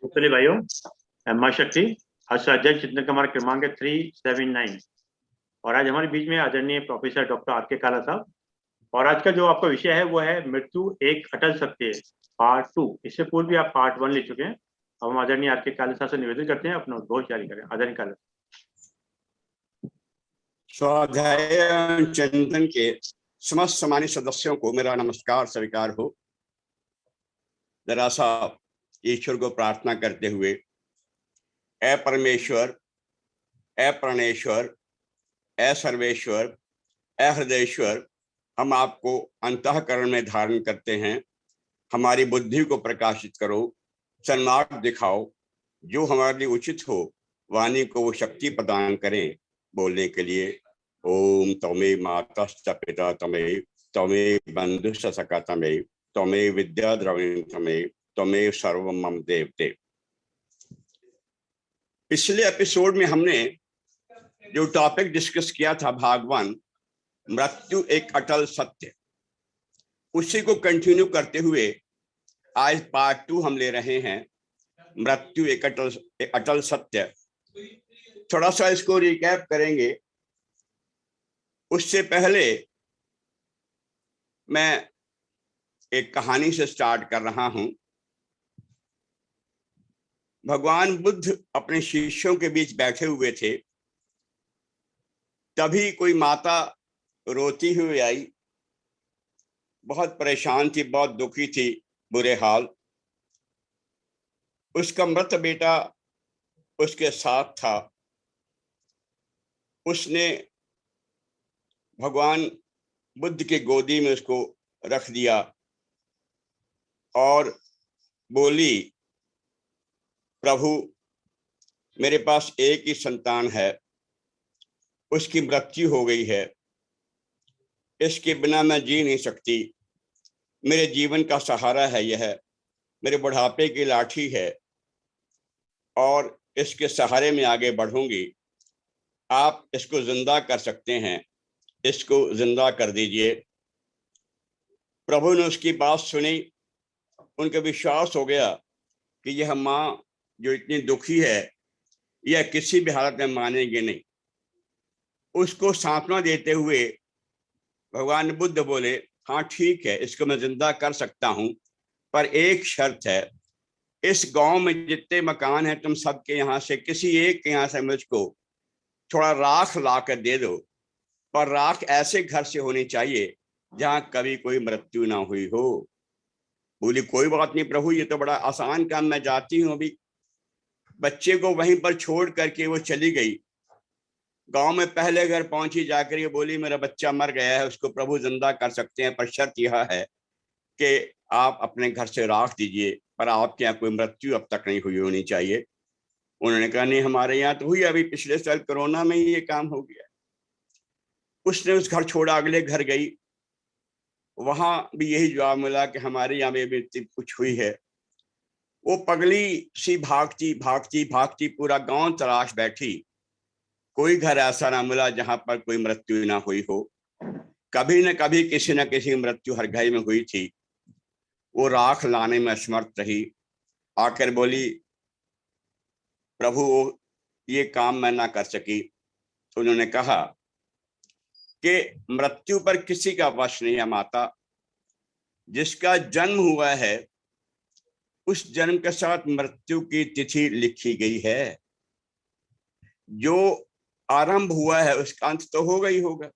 चलिए भाइयों, माँ शक्ति आज का अध्यक्ष चिंतन का हमारा क्रमांक है 379 और आज हमारे बीच में आदरणीय प्रोफेसर डॉक्टर आर के काला साहब। और आज का जो आपका विषय है वो है मृत्यु एक अटल सत्य है, पार्ट 2। इससे पूर्व भी आप पार्ट 1 ले चुके हैं। अब हम आदरणीय आर के काला साहब से निवेदन करते हैं अपना उद्घोष जारी करें। आदरणीय काला। स्वाध्याय चिंतन के समस्त सम्मानित सदस्यों को मेरा नमस्कार स्वीकार हो। जरा सा ईश्वर को प्रार्थना करते हुए, ए परमेश्वर, ए प्राणेश्वर, ए सर्वेश्वर, ए हृदयेश्वर, हम आपको अंतःकरण में धारण करते हैं। हमारी बुद्धि को प्रकाशित करो, सन्मार्ग दिखाओ, जो हमारे लिए उचित हो वाणी को वो शक्ति प्रदान करें बोलने के लिए। ओम तमेव माता पिता तमेव, तमेव बंधु सखा तमेव, तमेव विद्या द्रविण तमेव, तमेव सर्वम मम देव देव। पिछले एपिसोड में हमने जो टॉपिक डिस्कस किया था भागवान मृत्यु एक अटल सत्य, उसी को कंटिन्यू करते हुए आज पार्ट 2 हम ले रहे हैं, मृत्यु एक अटल सत्य। थोड़ा सा इसको रिकैप करेंगे। उससे पहले मैं एक कहानी से स्टार्ट कर रहा हूं। भगवान बुद्ध अपने शिष्यों के बीच बैठे हुए थे, तभी कोई माता रोती हुई आई। बहुत परेशान थी, बहुत दुखी थी, बुरे हाल। उसका मृत बेटा उसके साथ था। उसने भगवान बुद्ध के गोदी में उसको रख दिया और बोली, प्रभु मेरे पास एक ही संतान है, उसकी मृत्यु हो गई है, इसके बिना मैं जी नहीं सकती। मेरे जीवन का सहारा है यह, मेरे बुढ़ापे की लाठी है और इसके सहारे में आगे बढ़ूंगी। आप इसको जिंदा कर सकते हैं, इसको जिंदा कर दीजिए। प्रभु ने उसकी बात सुनी। उनका विश्वास हो गया कि यह माँ जो इतनी दुखी है यह किसी भी हालत में मानेगी नहीं। उसको सांत्वना देते हुए भगवान बुद्ध बोले, हाँ ठीक है, इसको मैं जिंदा कर सकता हूं, पर एक शर्त है। इस गांव में जितने मकान हैं तुम सबके यहाँ से किसी एक के यहाँ से मुझको थोड़ा राख ला कर दे दो, पर राख ऐसे घर से होनी चाहिए जहां कभी कोई मृत्यु ना हुई हो। बोली, कोई बात नहीं प्रभु, ये तो बड़ा आसान काम, मैं जाती हूँ अभी। बच्चे को वहीं पर छोड़ करके वो चली गई। गांव में पहले घर पहुंची, जाकर ये बोली, मेरा बच्चा मर गया है, उसको प्रभु जिंदा कर सकते हैं, पर शर्त यह है कि आप अपने घर से राख दीजिए, पर आपके यहाँ कोई मृत्यु अब तक नहीं हुई होनी चाहिए। उन्होंने कहा, नहीं हमारे यहाँ तो हुई, अभी पिछले साल कोरोना में ही ये काम हो गया। उसने उस घर छोड़ा, अगले घर गई, वहां भी यही जवाब मिला कि हमारे यहाँ भी कुछ हुई है। वो पगली सी भागती भागती भागती पूरा गांव तलाश बैठी, कोई घर ऐसा ना मिला जहां पर कोई मृत्यु ना हुई हो। कभी न कभी किसी न किसी मृत्यु हर घर में हुई थी। वो राख लाने में असमर्थ रही। आकर बोली, प्रभु ये काम मैं ना कर सकी। तो उन्होंने कहा कि मृत्यु पर किसी का वश नहीं है माता। जिसका जन्म हुआ है उस जन्म के साथ मृत्यु की तिथि लिखी गई है। जो आरंभ हुआ है उसका अंत तो होगा ही होगा।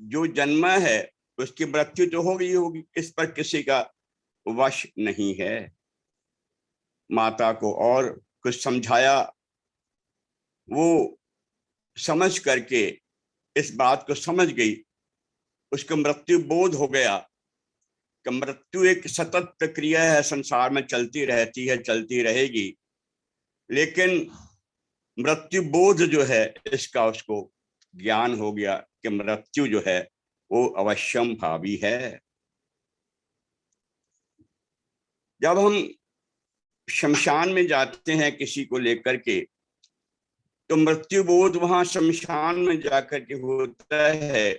जो जन्मा है उसकी मृत्यु तो होगी ही होगी। इस पर किसी का वश नहीं है। माता को और कुछ समझाया, वो समझ करके इस बात को समझ गई, उसको मृत्यु बोध हो गया कि मृत्यु एक सतत प्रक्रिया है, संसार में चलती रहती है, चलती रहेगी। लेकिन मृत्यु बोध जो है इसका उसको ज्ञान हो गया कि मृत्यु जो है वो अवश्यम भावी है। जब हम शमशान में जाते हैं किसी को लेकर के, तो मृत्यु बोध वहां शमशान में जाकर के होता है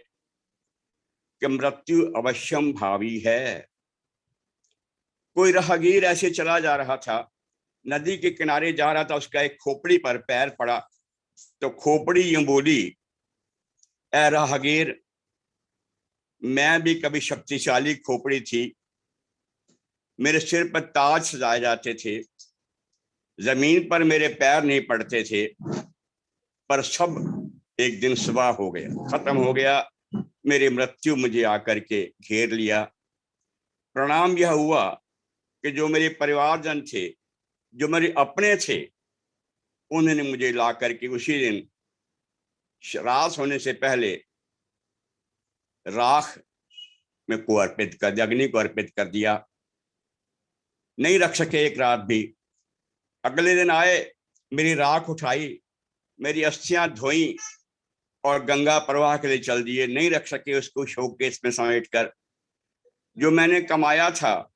कि मृत्यु अवश्यम भावी है। कोई राहगीर ऐसे चला जा रहा था, नदी के किनारे जा रहा था, उसका एक खोपड़ी पर पैर पड़ा, तो खोपड़ी यूं बोली, ऐ राहगीर, मैं भी कभी शक्तिशाली खोपड़ी थी, मेरे सिर पर ताज सजाए जाते थे, जमीन पर मेरे पैर नहीं पड़ते थे, पर सब एक दिन सुबह हो गया, खत्म हो गया। मेरी मृत्यु मुझे आकर के घेर लिया। परिणाम यह हुआ कि जो मेरे परिवारजन थे, जो मेरे अपने थे, उन्होंने मुझे ला करके उसी दिन रात होने से पहले राख में को अर्पित कर दिया, अग्नि को अर्पित कर दिया। नहीं रख सके एक रात भी। अगले दिन आए, मेरी राख उठाई, मेरी अस्थियां धोई और गंगा प्रवाह के लिए चल दिए। नहीं रख सके उसको शोकेस में समेट कर। जो मैंने कमाया था,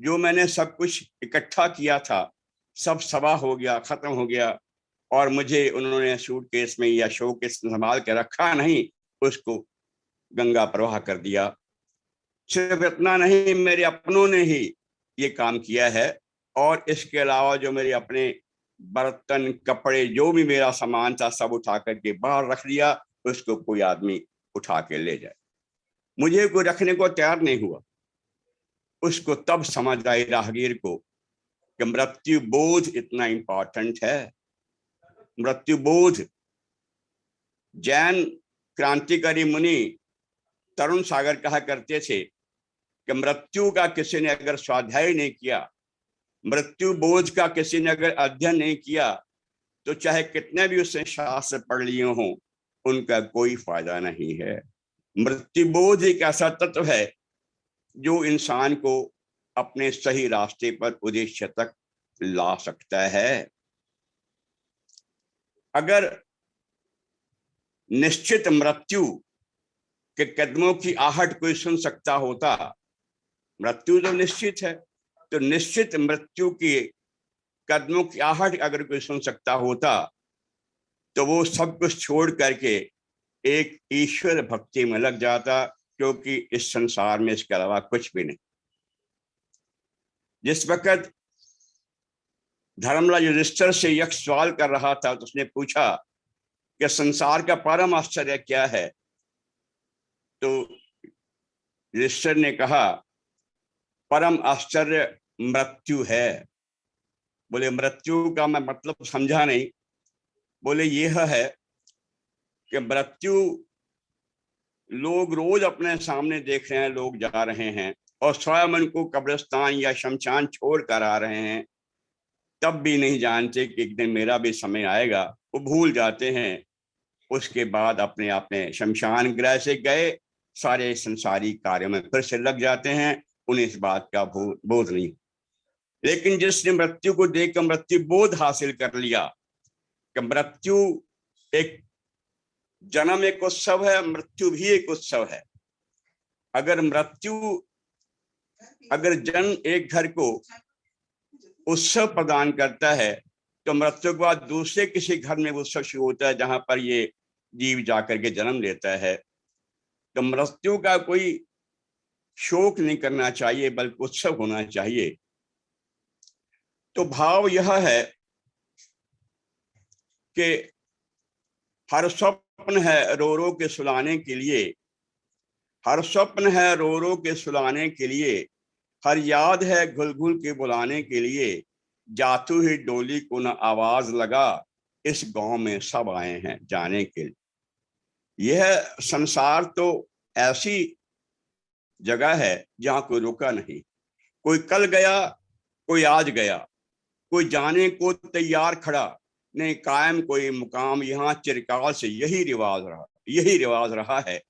जो मैंने सब कुछ इकट्ठा किया था, सब सवा हो गया, खत्म हो गया, और मुझे उन्होंने सूटकेस में या शोकेस में संभाल के रखा नहीं, उसको गंगा प्रवाह कर दिया। सिर्फ इतना नहीं, मेरे अपनों ने ही ये काम किया है, और इसके अलावा जो मेरे अपने बर्तन, कपड़े, जो भी मेरा सामान था, सब उठा करके बाहर रख दिया, उसको कोई आदमी उठा के ले जाए। मुझे कोई रखने को तैयार नहीं हुआ। उसको तब समझ आई राहगीर को कि मृत्यु बोध इतना इंपॉर्टेंट है। मृत्यु बोध। जैन क्रांतिकारी मुनि तरुण सागर कहा करते थे कि मृत्यु का किसी ने अगर स्वाध्याय नहीं किया, मृत्यु बोध का किसी ने अगर अध्ययन नहीं किया, तो चाहे कितने भी उसने शास्त्र पढ़ लिए हों, उनका कोई फायदा नहीं है। मृत्यु बोध एक ऐसा तत्व है जो इंसान को अपने सही रास्ते पर उद्देश्य तक ला सकता है। अगर निश्चित मृत्यु के कदमों की आहट कोई सुन सकता होता, मृत्यु तो निश्चित है, तो निश्चित मृत्यु की कदमों की आहट अगर कोई सुन सकता होता, तो वो सब कुछ छोड़ करके एक ईश्वर भक्ति में लग जाता, क्योंकि इस संसार में इसके अलावा कुछ भी नहीं। जिस वक्त धर्मराज युधिष्ठिर से यक्ष सवाल कर रहा था, तो उसने पूछा कि संसार का परम आश्चर्य क्या है, तो युधिष्ठिर ने कहा, परम आश्चर्य मृत्यु है। बोले मृत्यु का मैं मतलब समझा नहीं। बोले यह है कि मृत्यु लोग रोज अपने सामने देख रहे हैं, लोग जा रहे हैं और स्वयं उनको कब्रिस्तान या शमशान छोड़ कर आ रहे हैं, तब भी नहीं जानते कि एक दिन मेरा भी समय आएगा। वो भूल जाते हैं। उसके बाद अपने अपने शमशान गृह से गए, सारे संसारी कार्यों में फिर से लग जाते हैं, उन्हें इस बात का बोध नहीं। लेकिन जिसने मृत्यु को देखकर मृत्यु बोध हासिल कर लिया कि मृत्यु एक जन्म एक उत्सव है, मृत्यु भी एक उत्सव है। अगर जन्म एक घर को उत्सव प्रदान करता है, तो मृत्यु के बाद दूसरे किसी घर में उत्सव शुरू होता है, जहां पर ये जीव जाकर के जन्म लेता है। तो मृत्यु का कोई शोक नहीं करना चाहिए, बल्कि उत्सव होना चाहिए। तो भाव यह है कि हर स्वप्न है रो रो के सुलाने के लिए, हर स्वप्न है रो रो के सुलाने के लिए, हर याद है घुल घुल के बुलाने के लिए, जातू ही डोली को न आवाज लगा, इस गांव में सब आए हैं जाने के लिए। यह संसार तो ऐसी जगह है जहां कोई रुका नहीं, कोई कल गया कोई आज गया, कोई जाने को तैयार खड़ा नहीं, कायम कोई मुकाम यहाँ चिरकाल से यही रिवाज रहा है।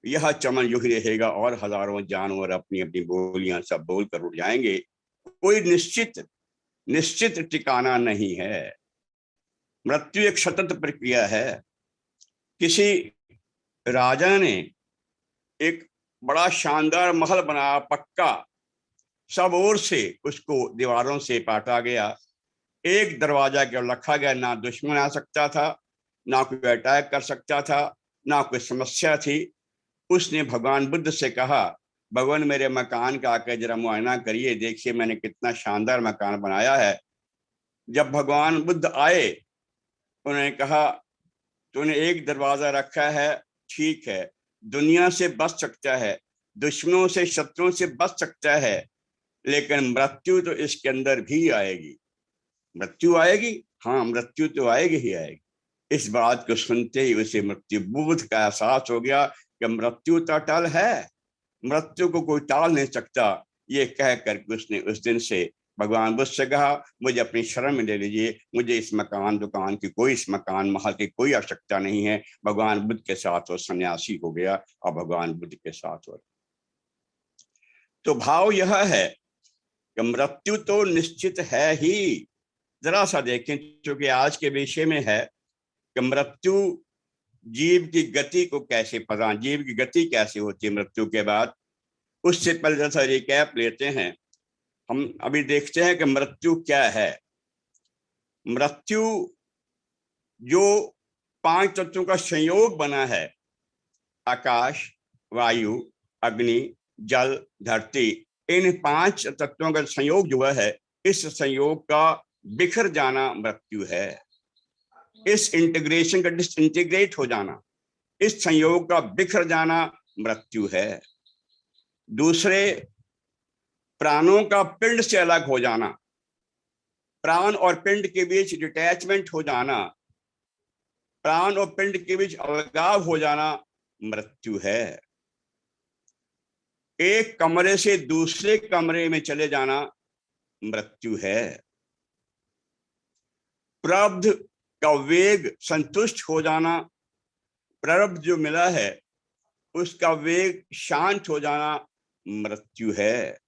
यह चमन यूं ही रहेगा और हजारों जानवर अपनी अपनी बोलियां सब बोल कर उड़ जाएंगे। कोई निश्चित ठिकाना नहीं है। मृत्यु एक सतत प्रक्रिया है। किसी राजा ने एक बड़ा शानदार महल बनाया, पक्का, सब ओर से उसको दीवारों से पाटा गया, एक दरवाजा केवल रखा गया, ना दुश्मन आ सकता था, ना कोई अटैक कर सकता था, ना कोई समस्या थी। उसने भगवान बुद्ध से कहा, भगवान मेरे मकान का आकर जरा मुआयना करिए, देखिए मैंने कितना शानदार मकान बनाया है। जब भगवान बुद्ध आए, उन्होंने कहा तूने एक दरवाजा रखा है, ठीक है, दुनिया से बच सकता है, दुश्मनों से शत्रुओं से बच सकता है, लेकिन मृत्यु तो इसके अंदर भी आएगी। मृत्यु आएगी, हाँ मृत्यु तो आएगी ही आएगी। इस बात को सुनते ही उसे मृत्यु बोध का एहसास हो गया कि मृत्यु तो अटल है, मृत्यु को कोई टाल नहीं सकता। ये कह करके उसने उस दिन से भगवान बुद्ध से कहा, मुझे अपनी शरण में ले लीजिए, मुझे इस मकान दुकान की कोई, इस मकान महल की कोई आवश्यकता नहीं है। भगवान बुद्ध के साथ वो सन्यासी हो गया और भगवान बुद्ध के साथ हो। तो भाव यह है कि मृत्यु तो निश्चित है ही। जरा सा देखें, क्योंकि आज के विषय में है कि मृत्यु जीव की गति को कैसे पता, जीव की गति कैसे होती है मृत्यु के बाद। उससे पहले जैसा रिकैप लेते हैं, हम अभी देखते हैं कि मृत्यु क्या है। मृत्यु जो 5 तत्वों का संयोग बना है, आकाश, वायु, अग्नि, जल, धरती, इन 5 तत्वों का संयोग जो है, इस संयोग का बिखर जाना मृत्यु है। इस इंटीग्रेशन का डिसइंटीग्रेट हो जाना, इस संयोग का बिखर जाना मृत्यु है। दूसरे, प्राणों का पिंड से अलग हो जाना, प्राण और पिंड के बीच डिटैचमेंट हो जाना, प्राण और पिंड के बीच अलगाव हो जाना मृत्यु है। एक कमरे से दूसरे कमरे में चले जाना मृत्यु है। प्रारब्ध का वेग संतुष्ट हो जाना, प्रारब्ध जो मिला है उसका वेग शांत हो जाना मृत्यु है।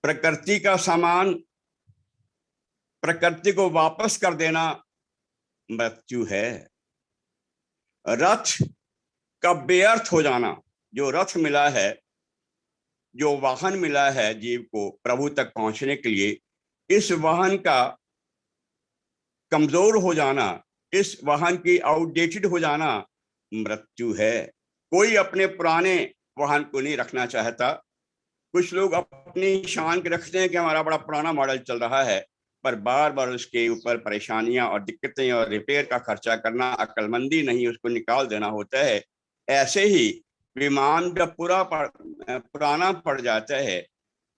प्रकृति का सामान प्रकृति को वापस कर देना मृत्यु है। रथ का व्यर्थ हो जाना, जो रथ मिला है, जो वाहन मिला है जीव को प्रभु तक पहुंचने के लिए, इस वाहन का कमजोर हो जाना, इस वाहन की आउटडेटेड हो जाना मृत्यु है। कोई अपने पुराने वाहन को नहीं रखना चाहता। कुछ लोग अपनी शान के रखते हैं कि हमारा बड़ा पुराना मॉडल चल रहा है, पर बार बार उसके ऊपर परेशानियां और दिक्कतें और रिपेयर का खर्चा करना अक्लमंदी नहीं, उसको निकाल देना होता है। ऐसे ही विमान जब पुराना पड़ जाता है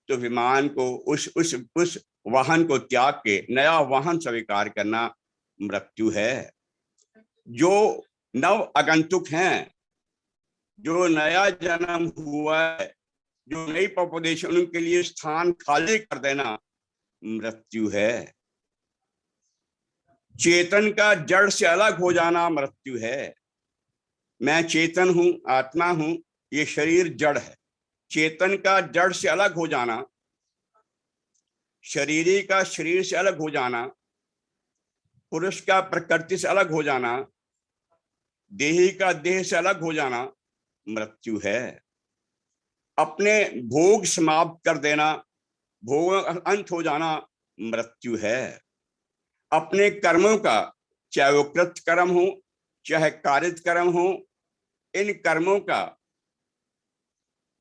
तो विमान को उस वाहन को त्याग के नया वाहन स्वीकार करना मृत्यु है। जो नव आगंतुक हैं, जो नया जन्म हुआ है, जो नई पॉपुलेशन, उनके लिए स्थान खाली कर देना मृत्यु है। चेतन का जड़ से अलग हो जाना मृत्यु है। मैं चेतन हूं, आत्मा हूं, ये शरीर जड़ है। चेतन का जड़ से अलग हो जाना, शरीरी का शरीर से अलग हो जाना, पुरुष का प्रकृति से अलग हो जाना, देही का देह से अलग हो जाना मृत्यु है। अपने भोग समाप्त कर देना, भोग अंत हो जाना मृत्यु है। अपने कर्मों का, चाहे वो कृत कर्म हो चाहे कारित कर्म हो, इन कर्मों का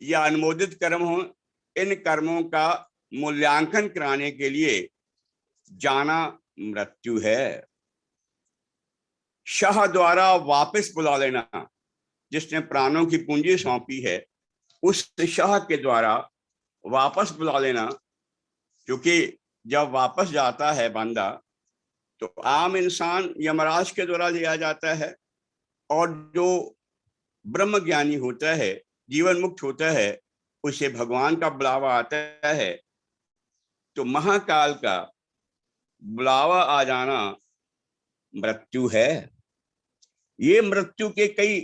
या अनुमोदित कर्म हो, इन कर्मों का मूल्यांकन कराने के लिए जाना मृत्यु है। शाह द्वारा वापस बुला लेना, जिसने प्राणों की पूंजी सौंपी है उस शाह के द्वारा वापस बुला लेना, क्योंकि जब वापस जाता है बंदा तो आम इंसान यमराज के द्वारा लिया जाता है, और जो ब्रह्म ज्ञानी होता है, जीवन मुक्त होता है, उसे भगवान का बुलावा आता है। तो महाकाल का बुलावा आ जाना मृत्यु है। ये मृत्यु के कई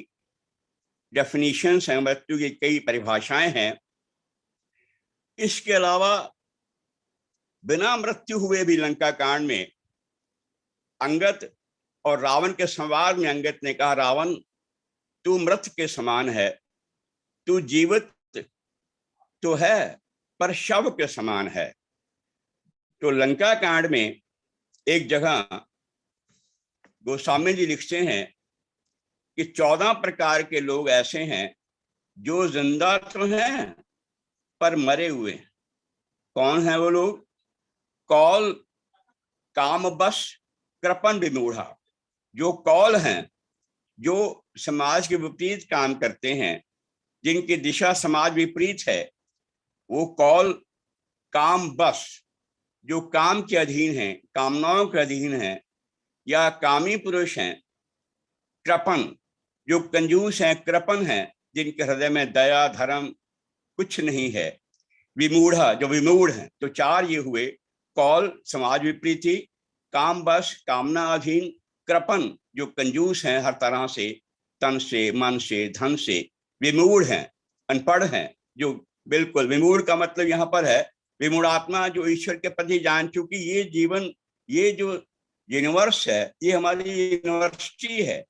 डेफिनेशंस हैं, मृत्यु की कई परिभाषाएं हैं। इसके अलावा बिना मृत्यु हुए भी लंका कांड में अंगद और रावण के संवाद में अंगद ने कहा, रावण तू मृत के समान है, तू जीवित तो है पर शव के समान है। तो लंका कांड में एक जगह गोस्वामी जी लिखते हैं कि 14 प्रकार के लोग ऐसे हैं जो जिंदा तो हैं पर मरे हुए। कौन है वो लोग? कौल, काम बस, कृपण, विमूढ़ा। जो कौल हैं, जो समाज के विपरीत काम करते हैं, जिनकी दिशा समाज विपरीत है, वो कौल, काम बस, जो काम के अधीन हैं, कामनाओं के अधीन हैं, या कामी पुरुष हैं। कृपण, जो कंजूस हैं, कृपण हैं, जिनके हृदय में दया धर्म कुछ नहीं है। विमूढ़ा, जो विमूढ़ हैं। तो 4 ये हुए, कौल समाज विपरीती, काम बस कामना अधीन, कृपण जो कंजूस हैं हर तरह से, तन से मन से धन से, विमूढ़ हैं, अनपढ़ हैं, जो बिल्कुल विमूढ़ का मतलब यहाँ पर है विमूढ़ात्मा, जो ईश्वर के प्रति जान चुकी। ये जीवन, ये जो यूनिवर्स है, ये हमारी यूनिवर्सिटी है।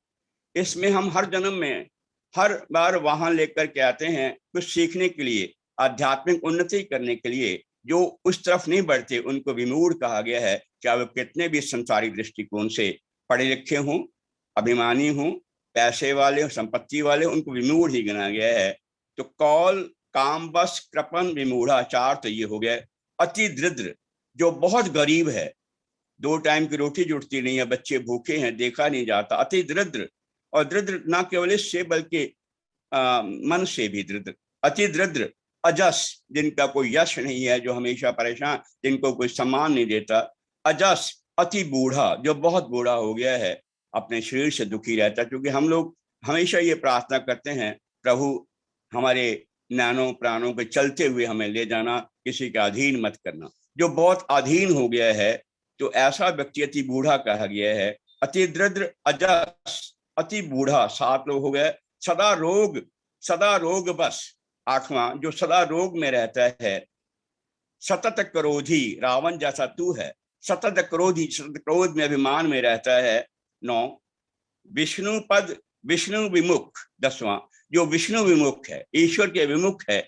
इसमें हम हर जन्म में हर बार वहां लेकर के आते हैं कुछ सीखने के लिए, आध्यात्मिक उन्नति करने के लिए। जो उस तरफ नहीं बढ़ते उनको विमूढ़ कहा गया है, चाहे वो कितने भी संसारिक दृष्टिकोण से पढ़े लिखे हों, अभिमानी हों, पैसे वाले, संपत्ति वाले, उनको विमूढ़ ही गिना गया है। तो कौल, काम बस, कृपण, विमूढ़ा, 4 तो ये हो गए। अति दरिद्र, जो बहुत गरीब है, 2 टाइम की रोटी जुटती नहीं है, बच्चे भूखे हैं, देखा नहीं जाता, अति दरिद्र। और दरिद्र न केवल इससे बल्कि मन से भी दरिद्र। अति दरिद्र। अजस, जिनका कोई यश नहीं है, जो हमेशा परेशान, जिनको कोई सम्मान नहीं देता। अजस। अति बूढ़ा, जो बहुत बूढ़ा हो गया है, अपने शरीर से दुखी रहता है। क्योंकि हम लोग हमेशा ये प्रार्थना करते हैं, प्रभु हमारे नैनों प्राणों पे चलते हुए हमें ले जाना, किसी का अधीन मत करना। जो बहुत अधीन हो गया है, तो ऐसा व्यक्ति अति बूढ़ा कहा गया है। अति दरिद्र, अजस, अति बूढ़ा, 7 लोग हो गए। सदा रोग बस, 8वां, जो सदा रोग में रहता है। सतत क्रोधी, रावण जैसा तू है, सतत क्रोधी, सतत क्रोध में, अभिमान में रहता है। 9, विष्णु पद, विष्णु विमुख, 10वां, जो विष्णु विमुख है, ईश्वर के विमुख है,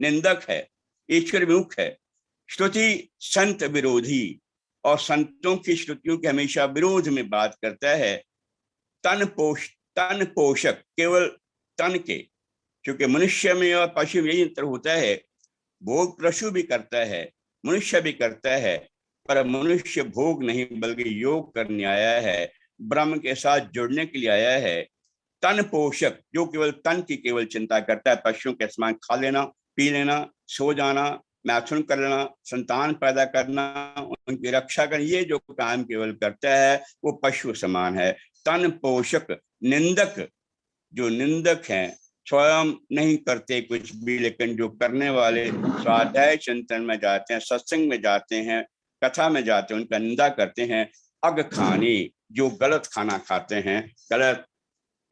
निंदक है, ईश्वर विमुख है। श्रुति संत विरोधी, और संतों की श्रुतियों के हमेशा विरोध में बात करता है। तन पोषक, केवल तन के, क्योंकि मनुष्य में और पशु में यही अंतर होता है। भोग पशु भी करता है, मनुष्य भी करता है, पर मनुष्य भोग नहीं बल्कि योग करने आया है, ब्रह्म के साथ जुड़ने के लिए आया है। तन पोषक, जो केवल तन की केवल चिंता करता है, पशुओं के समान खा लेना, पी लेना, सो जाना, मैथुन कर लेना, संतान पैदा करना, उनकी रक्षा करना, ये जो काम केवल करता है वो पशु समान है। तन पोषक। निंदक, जो निंदक हैं, स्वयं नहीं करते कुछ भी, लेकिन जो करने वाले स्वाध्याय चिंतन में जाते हैं, सत्संग में जाते हैं, कथा में जाते हैं, उनका निंदा करते हैं। अग खानी, जो गलत खाना खाते हैं, गलत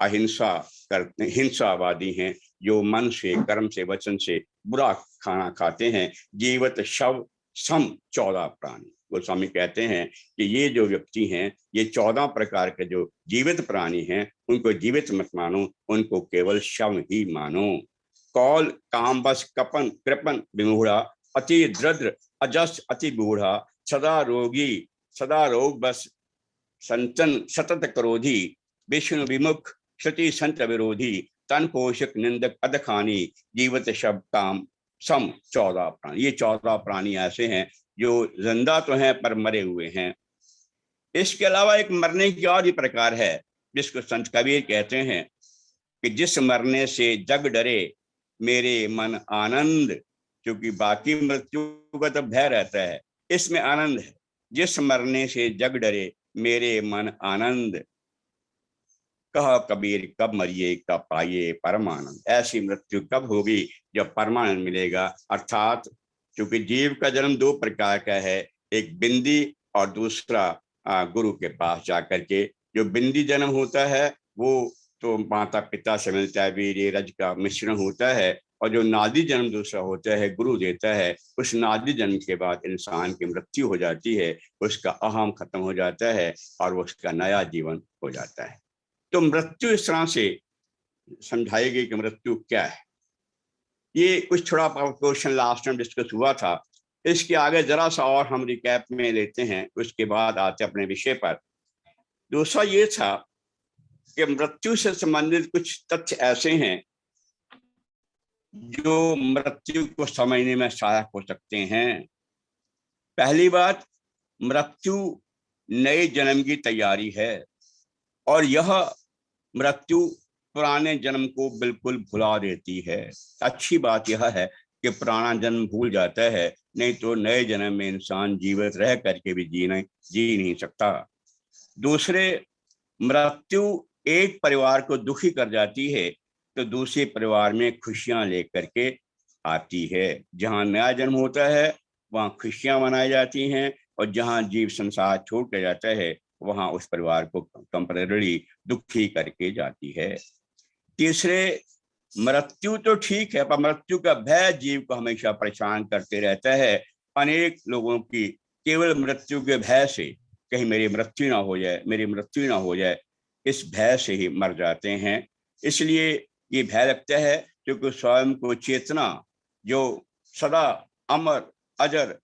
अहिंसा करते, हिंसावादी हैं, जो मन से, कर्म से, वचन से बुरा खाना खाते हैं। जीवित शव सम 14 प्राणी। गोस्वामी कहते हैं कि ये जो व्यक्ति हैं, ये 14 प्रकार के जो जीवित प्राणी हैं, उनको जीवित मत मानो, उनको केवल शव ही मानो। कौल, काम बस, कपन, कृपन, विमूढ़ा, अति दरिद्र, अजस, अति बूढ़ा, सदा रोगी, सदा रोग बस, संतन सतत क्रोधी, विष्णु विमुख, श्रुति संत विरोधी, तन पोषक, निंदक, अधखानी, जीवित शब काम सम 14 प्राणी। ये 14 प्राणी ऐसे हैं जो जिंदा तो हैं पर मरे हुए हैं। इसके अलावा एक मरने की और भी प्रकार है। जिसको संत कबीर कहते हैं कि जिस मरने से जग डरे मेरे मन आनंद, क्योंकि बाकी मृत्यु का तो भय रहता है, इसमें आनंद है। जिस मरने से जग डरे मेरे मन आनंद, कहा कबीर कब मरिए कब पाइए परमानंद। ऐसी मृत्यु कब होगी जब परमानंद मिलेगा। अर्थात क्योंकि जीव का जन्म दो प्रकार का है, एक बिंदी और दूसरा गुरु के पास जाकर के। जो बिंदी जन्म होता है वो तो माता पिता से मिलता है, वीर्य रज का मिश्रण होता है, और जो नादी जन्म दूसरा होता है गुरु देता है। उस नादी जन्म के बाद इंसान की मृत्यु हो जाती है, उसका अहम खत्म हो जाता है और उसका नया जीवन हो जाता है। तो मृत्यु इस तरह से समझाई गई कि मृत्यु क्या है। ये कुछ थोड़ा क्वेश्चन लास्ट में डिस्कस हुआ था, इसके आगे जरा सा और हम रिकैप में लेते हैं, उसके बाद आते अपने विषय पर। दूसरा ये था कि मृत्यु से संबंधित कुछ तथ्य ऐसे हैं जो मृत्यु को समझने में सहायक हो सकते हैं। पहली बात, मृत्यु नए जन्म की तैयारी है, और यह मृत्यु पुराने जन्म को बिल्कुल भुला देती है। अच्छी बात यह है कि पुराना जन्म भूल जाता है, नहीं तो नए जन्म में इंसान जीवित रह करके भी जी नहीं सकता। दूसरे, मृत्यु एक परिवार को दुखी कर जाती है तो दूसरे परिवार में खुशियां लेकर के आती है। जहां नया जन्म होता है वहां खुशियां मनाई जाती हैं, और जहां जीव संसार छोड़ कर जाता है वहां उस परिवार को टेम्परेरी दुखी करके जाती है। तीसरे, मृत्यु तो ठीक है, पर मृत्यु का भय जीव को हमेशा परेशान करते रहता है। अनेक लोगों की केवल मृत्यु के भय से, कहीं मेरी मृत्यु ना हो जाए, मेरी मृत्यु ना हो जाए, इस भय से ही मर जाते हैं। इसलिए ये भय लगता है क्योंकि स्वयं को चेतना जो सदा अमर अजर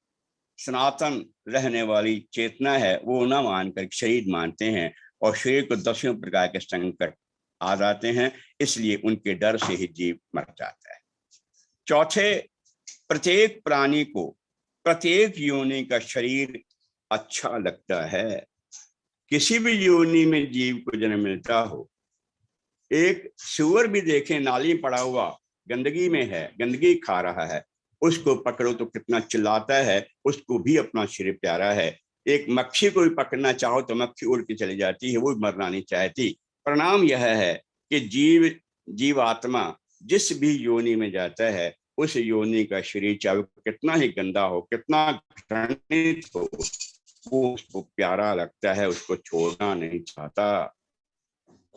सनातन रहने वाली चेतना है वो ना मानकर शरीर मानते हैं, और शरीर को दसियों प्रकार के संकट आ जाते हैं, इसलिए उनके डर से ही जीव मर जाता है। चौथे, प्रत्येक प्राणी को प्रत्येक योनि का शरीर अच्छा लगता है। किसी भी योनि में जीव को जन्म मिलता हो, एक सुअर भी देखें नाली में पड़ा हुआ गंदगी में है, गंदगी खा रहा है, उसको पकड़ो तो कितना चिल्लाता है, उसको भी अपना शरीर प्यारा है। एक मक्खी को भी पकड़ना चाहो तो मक्खी उड़ के चली जाती है, वो भी मरना नहीं चाहती। परिणाम यह है कि जीवात्मा जिस भी योनि में जाता है उस योनि का शरीर चाहे कितना ही गंदा हो, कितना घृणित हो, वो उसको प्यारा लगता है, उसको छोड़ना नहीं चाहता।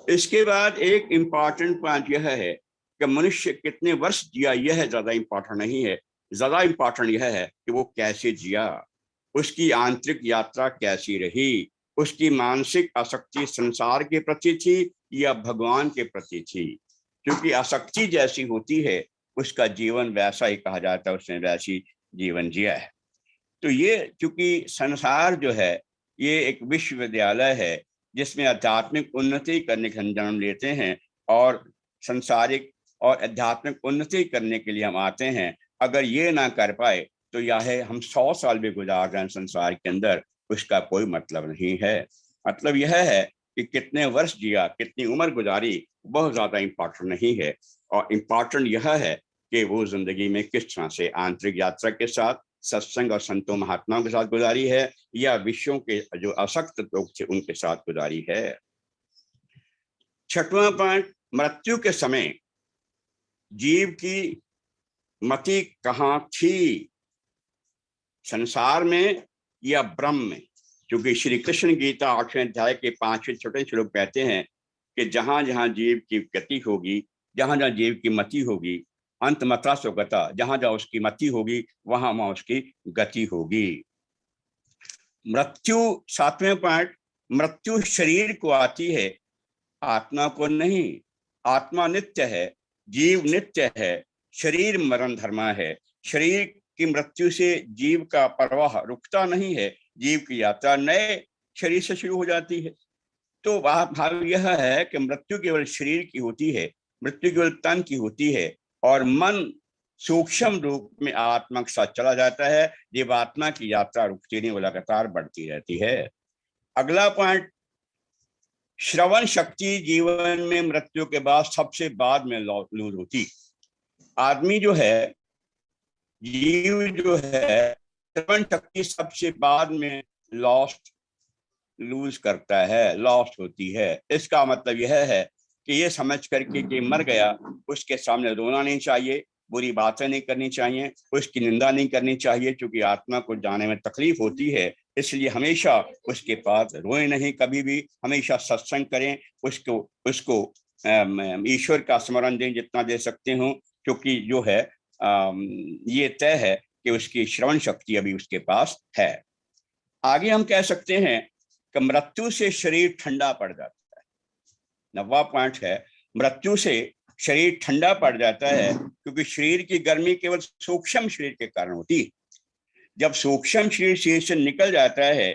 इसके बाद एक इम्पॉर्टेंट पॉइंट यह है कि मनुष्य कितने वर्ष जिया यह ज्यादा इम्पॉर्टेंट नहीं है, ज्यादा इम्पॉर्टेंट यह है कि वो कैसे जिया, उसकी आंतरिक यात्रा कैसी रही, उसकी मानसिक आसक्ति संसार के प्रति थी या भगवान के प्रति थी। क्योंकि आसक्ति जैसी होती है उसका जीवन वैसा ही कहा जाता है, उसने वैसी जीवन जिया है। तो ये चूंकि संसार जो है ये एक विश्वविद्यालय है जिसमें आध्यात्मिक उन्नति करने के जन्म लेते हैं, और संसारिक और आध्यात्मिक उन्नति करने के लिए हम आते हैं। अगर ये ना कर पाए तो यह हम 100 साल भी गुजार रहे हैं संसार के अंदर, उसका कोई मतलब नहीं है। मतलब यह है कि कितने वर्ष जिया, कितनी उम्र गुजारी, बहुत ज्यादा इम्पोर्टेंट नहीं है। और इम्पोर्टेंट यह है कि वो जिंदगी में किस तरह से आंतरिक यात्रा के साथ सत्संग और संतों महात्माओं के साथ गुजारी है, या विषयों के जो आसक्त लोग थे उनके साथ गुजारी है। छठवां पॉइंट, मृत्यु के समय जीव की मति कहाँ थी, संसार में या ब्रह्म में। क्योंकि श्री कृष्ण गीता 8वें अध्याय के 5वें छोटे श्लोक कहते हैं कि जहां जहां जीव की गति होगी, जहां जहां जीव की मति होगी, अंत मता सो गता, जहां जहां उसकी मति होगी वहां वहां उसकी गति होगी। मृत्यु, 7वें पॉइंट, मृत्यु शरीर को आती है, आत्मा को नहीं। आत्मा नित्य है, जीव नित्य है, शरीर मरण धर्मा है। शरीर की मृत्यु से जीव का प्रवाह रुकता नहीं है, जीव की यात्रा नए शरीर से शुरू हो जाती है। तो भाव यह है कि मृत्यु केवल शरीर की होती है, मृत्यु केवल तन की होती है, और मन सूक्ष्म रूप में आत्मा के साथ चला जाता है। जीवात्मा की यात्रा रुकती नहीं, वो लगातार बढ़ती रहती है। अगला पॉइंट, श्रवण शक्ति जीवन में मृत्यु के बाद सबसे बाद में लूज होती। आदमी जो है, जीव जो है, श्रवण शक्ति सबसे बाद में लूज करता है, लॉस्ट होती है। इसका मतलब यह है कि ये समझ करके कि मर गया, उसके सामने रोना नहीं चाहिए, बुरी बातें नहीं करनी चाहिए, उसकी निंदा नहीं करनी चाहिए, क्योंकि आत्मा को जाने में तकलीफ होती है। इसलिए हमेशा उसके पास रोए नहीं, कभी भी हमेशा सत्संग करें, उसको ईश्वर का स्मरण दें जितना दे सकते हो, क्योंकि जो है ये तय है कि उसकी श्रवण शक्ति अभी उसके पास है। आगे हम कह सकते हैं कि मृत्यु से शरीर ठंडा पड़ जाता है। 9वां पॉइंट है, मृत्यु से शरीर ठंडा पड़ जाता है, क्योंकि शरीर की गर्मी केवल सूक्ष्म शरीर के कारण होती है। जब सूक्ष्म शरीर से निकल जाता है,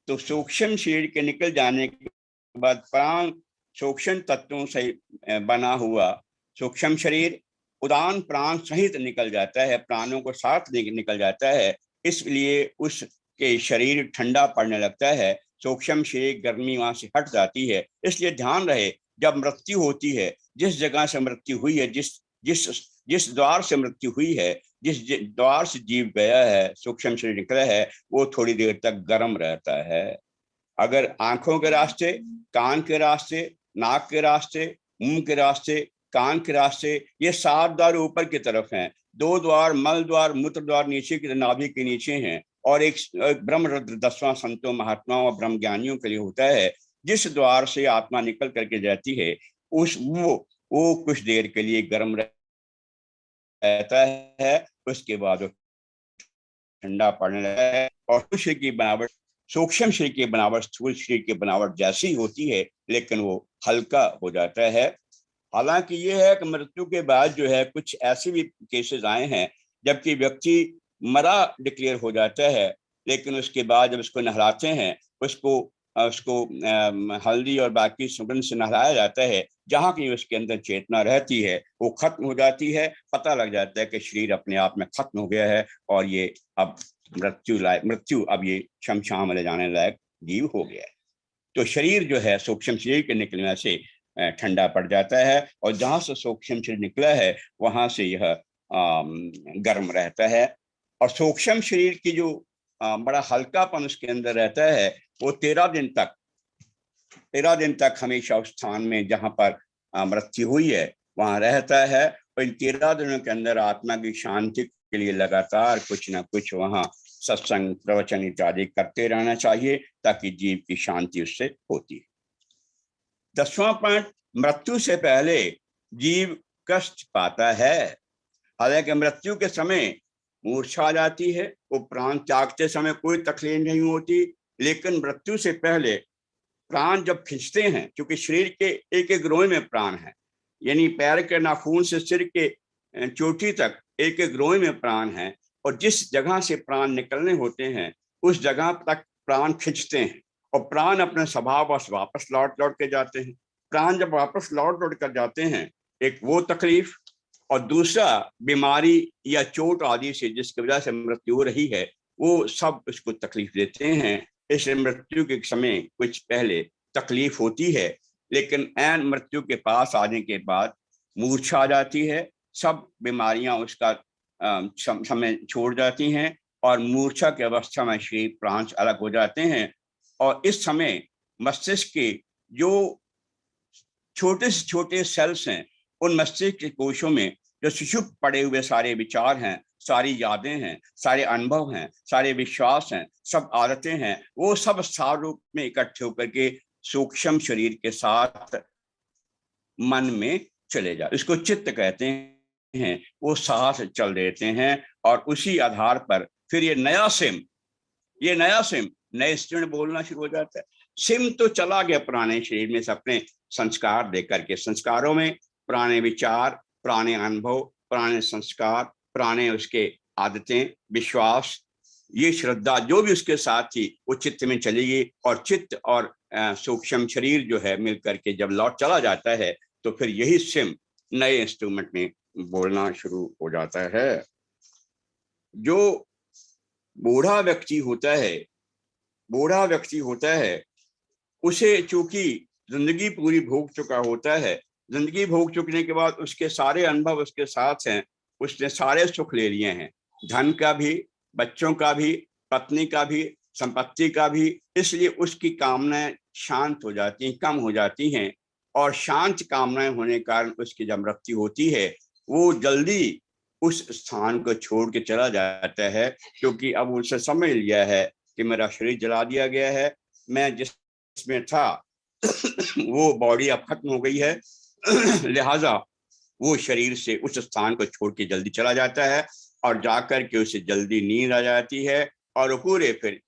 तो सूक्ष्म शरीर के निकल जाने के बाद प्राण सूक्ष्म तत्वों से बना हुआ सूक्ष्म शरीर उदान प्राण सहित निकल जाता है, प्राणों को साथ निकल जाता है। इसलिए उसके शरीर ठंडा पड़ने लगता है, सूक्ष्म शरीर गर्मी वहां से हट जाती है। इसलिए ध्यान रहे, जब मृत्यु होती है, जिस जगह से मृत्यु हुई है, जिस द्वार से मृत्यु हुई है, जिस द्वार से जीव गया है, सूक्ष्म शरीर निकला है, वो थोड़ी देर तक गर्म रहता है। अगर आंखों के रास्ते, कान के रास्ते, नाक के रास्ते, मुंह के रास्ते, कान के रास्ते, ये 7 द्वार ऊपर की तरफ हैं, 2 द्वार मल द्वार मूत्र द्वार नीचे की नाभि के नीचे हैं, और एक ब्रह्म रुद्र 10वां संतों महात्माओं और ब्रह्म ज्ञानियों के लिए होता है। जिस द्वार से आत्मा निकल करके जाती है, वो कुछ देर के लिए गर्म रहता है, उसके बाद ठंडा पड़ने लगता है, और शरीर की बनावट सूक्ष्म शरीर की बनावट स्थूल शरीर की बनावट जैसी होती है, लेकिन वो हल्का हो जाता है। हालांकि ये है कि मृत्यु के बाद जो है कुछ ऐसे भी केसेस आए हैं जबकि व्यक्ति मरा डिक्लेयर हो जाता है, लेकिन उसके बाद जब उसको नहलाते हैं, उसको हल्दी और बाकी सुगंध से नहलाया जाता है, जहाँ की उसके अंदर चेतना रहती है वो खत्म हो जाती है। पता लग जाता है कि शरीर अपने आप में खत्म हो गया है, और ये अब मृत्यु अब ये शमशान में ले जाने लायक जीव हो गया है। तो शरीर जो है सूक्ष्म शरीर के निकलने से ठंडा पड़ जाता है, और जहां से सूक्ष्म शरीर निकला है वहां से यह गर्म रहता है। और सूक्ष्म शरीर की जो बड़ा हल्कापन उसके अंदर रहता है, वो 13 दिन तक हमेशा उस स्थान में जहां पर मृत्यु हुई है वहां रहता है। और इन 13 दिनों के अंदर आत्मा की शांति के लिए लगातार कुछ ना कुछ वहां सत्संग प्रवचन इत्यादि करते रहना चाहिए, ताकि जीव की शांति उससे होती है। 10वां पॉइंट, मृत्यु से पहले जीव कष्ट पाता है। हालांकि मृत्यु के समय मूर्छा आ जाती है, वो प्राण त्यागते समय कोई तकलीफ नहीं होती, लेकिन मृत्यु से पहले प्राण जब खींचते हैं, क्योंकि शरीर के एक एक रोए में प्राण है, यानी पैर के नाखून से सिर के चोटी तक एक एक रोए में प्राण है, और जिस जगह से प्राण निकलने होते हैं उस जगह तक प्राण खींचते हैं, और प्राण अपने स्वभाव वापस लौट के जाते हैं। प्राण जब वापस लौट कर जाते हैं, एक वो तकलीफ, और दूसरा बीमारी या चोट आदि से जिसकी वजह से मृत्यु हो रही है, वो सब उसको तकलीफ देते हैं। इसलिए मृत्यु के समय कुछ पहले तकलीफ होती है, लेकिन ऐन मृत्यु के पास आने के बाद मूर्छा आ जाती है, सब बीमारियां उसका समय छोड़ जाती हैं, और मूर्छा की अवस्था में शरीर प्राण अलग हो जाते हैं। और इस समय मस्तिष्क के जो छोटे से छोटे सेल्स हैं, उन मस्तिष्क के कोशों में जो सुषुप्त पड़े हुए सारे विचार हैं, सारी यादें हैं, सारे अनुभव हैं, सारे विश्वास हैं, सब आदतें हैं, वो सब सार रूप में इकट्ठे होकर के सूक्ष्म शरीर के साथ मन में चले जाते, इसको चित्त कहते हैं। वो साथ चल देते हैं, और उसी आधार पर फिर ये नया सिम नए स्टूडेंट बोलना शुरू हो जाता है। सिम तो चला गया पुराने शरीर में से अपने संस्कार दे करके, संस्कारों में पुराने विचार, पुराने अनुभव, पुराने संस्कार, पुराने उसके आदतें, विश्वास, ये श्रद्धा जो भी उसके साथ थी वो चित्त में चली गई, और चित्त और सूक्ष्म शरीर जो है मिल करके जब लौट चला जाता है, तो फिर यही सिम नए इंस्ट्रूमेंट में बोलना शुरू हो जाता है। जो बूढ़ा व्यक्ति होता है उसे चूंकि जिंदगी पूरी भोग चुका होता है। जिंदगी भोग चुकने के बाद उसके सारे अनुभव उसके साथ हैं, उसने सारे सुख ले लिए हैं, धन का भी, बच्चों का भी, पत्नी का भी, संपत्ति का भी। इसलिए उसकी कामनाएं शांत हो जाती हैं, कम हो जाती हैं, और शांत कामनाएं होने के कारण उसकी जब मृत्यु होती है वो जल्दी उस स्थान को छोड़ के चला जाता है, क्योंकि अब उसे समझ लिया है कि मेरा शरीर जला दिया गया है, मैं जिसमें था वो बॉडी अब खत्म हो गई है, लिहाजा वो शरीर से उस स्थान को छोड़ के जल्दी चला जाता है, और जाकर के उसे जल्दी नींद आ जाती है, और वो पूरे फिर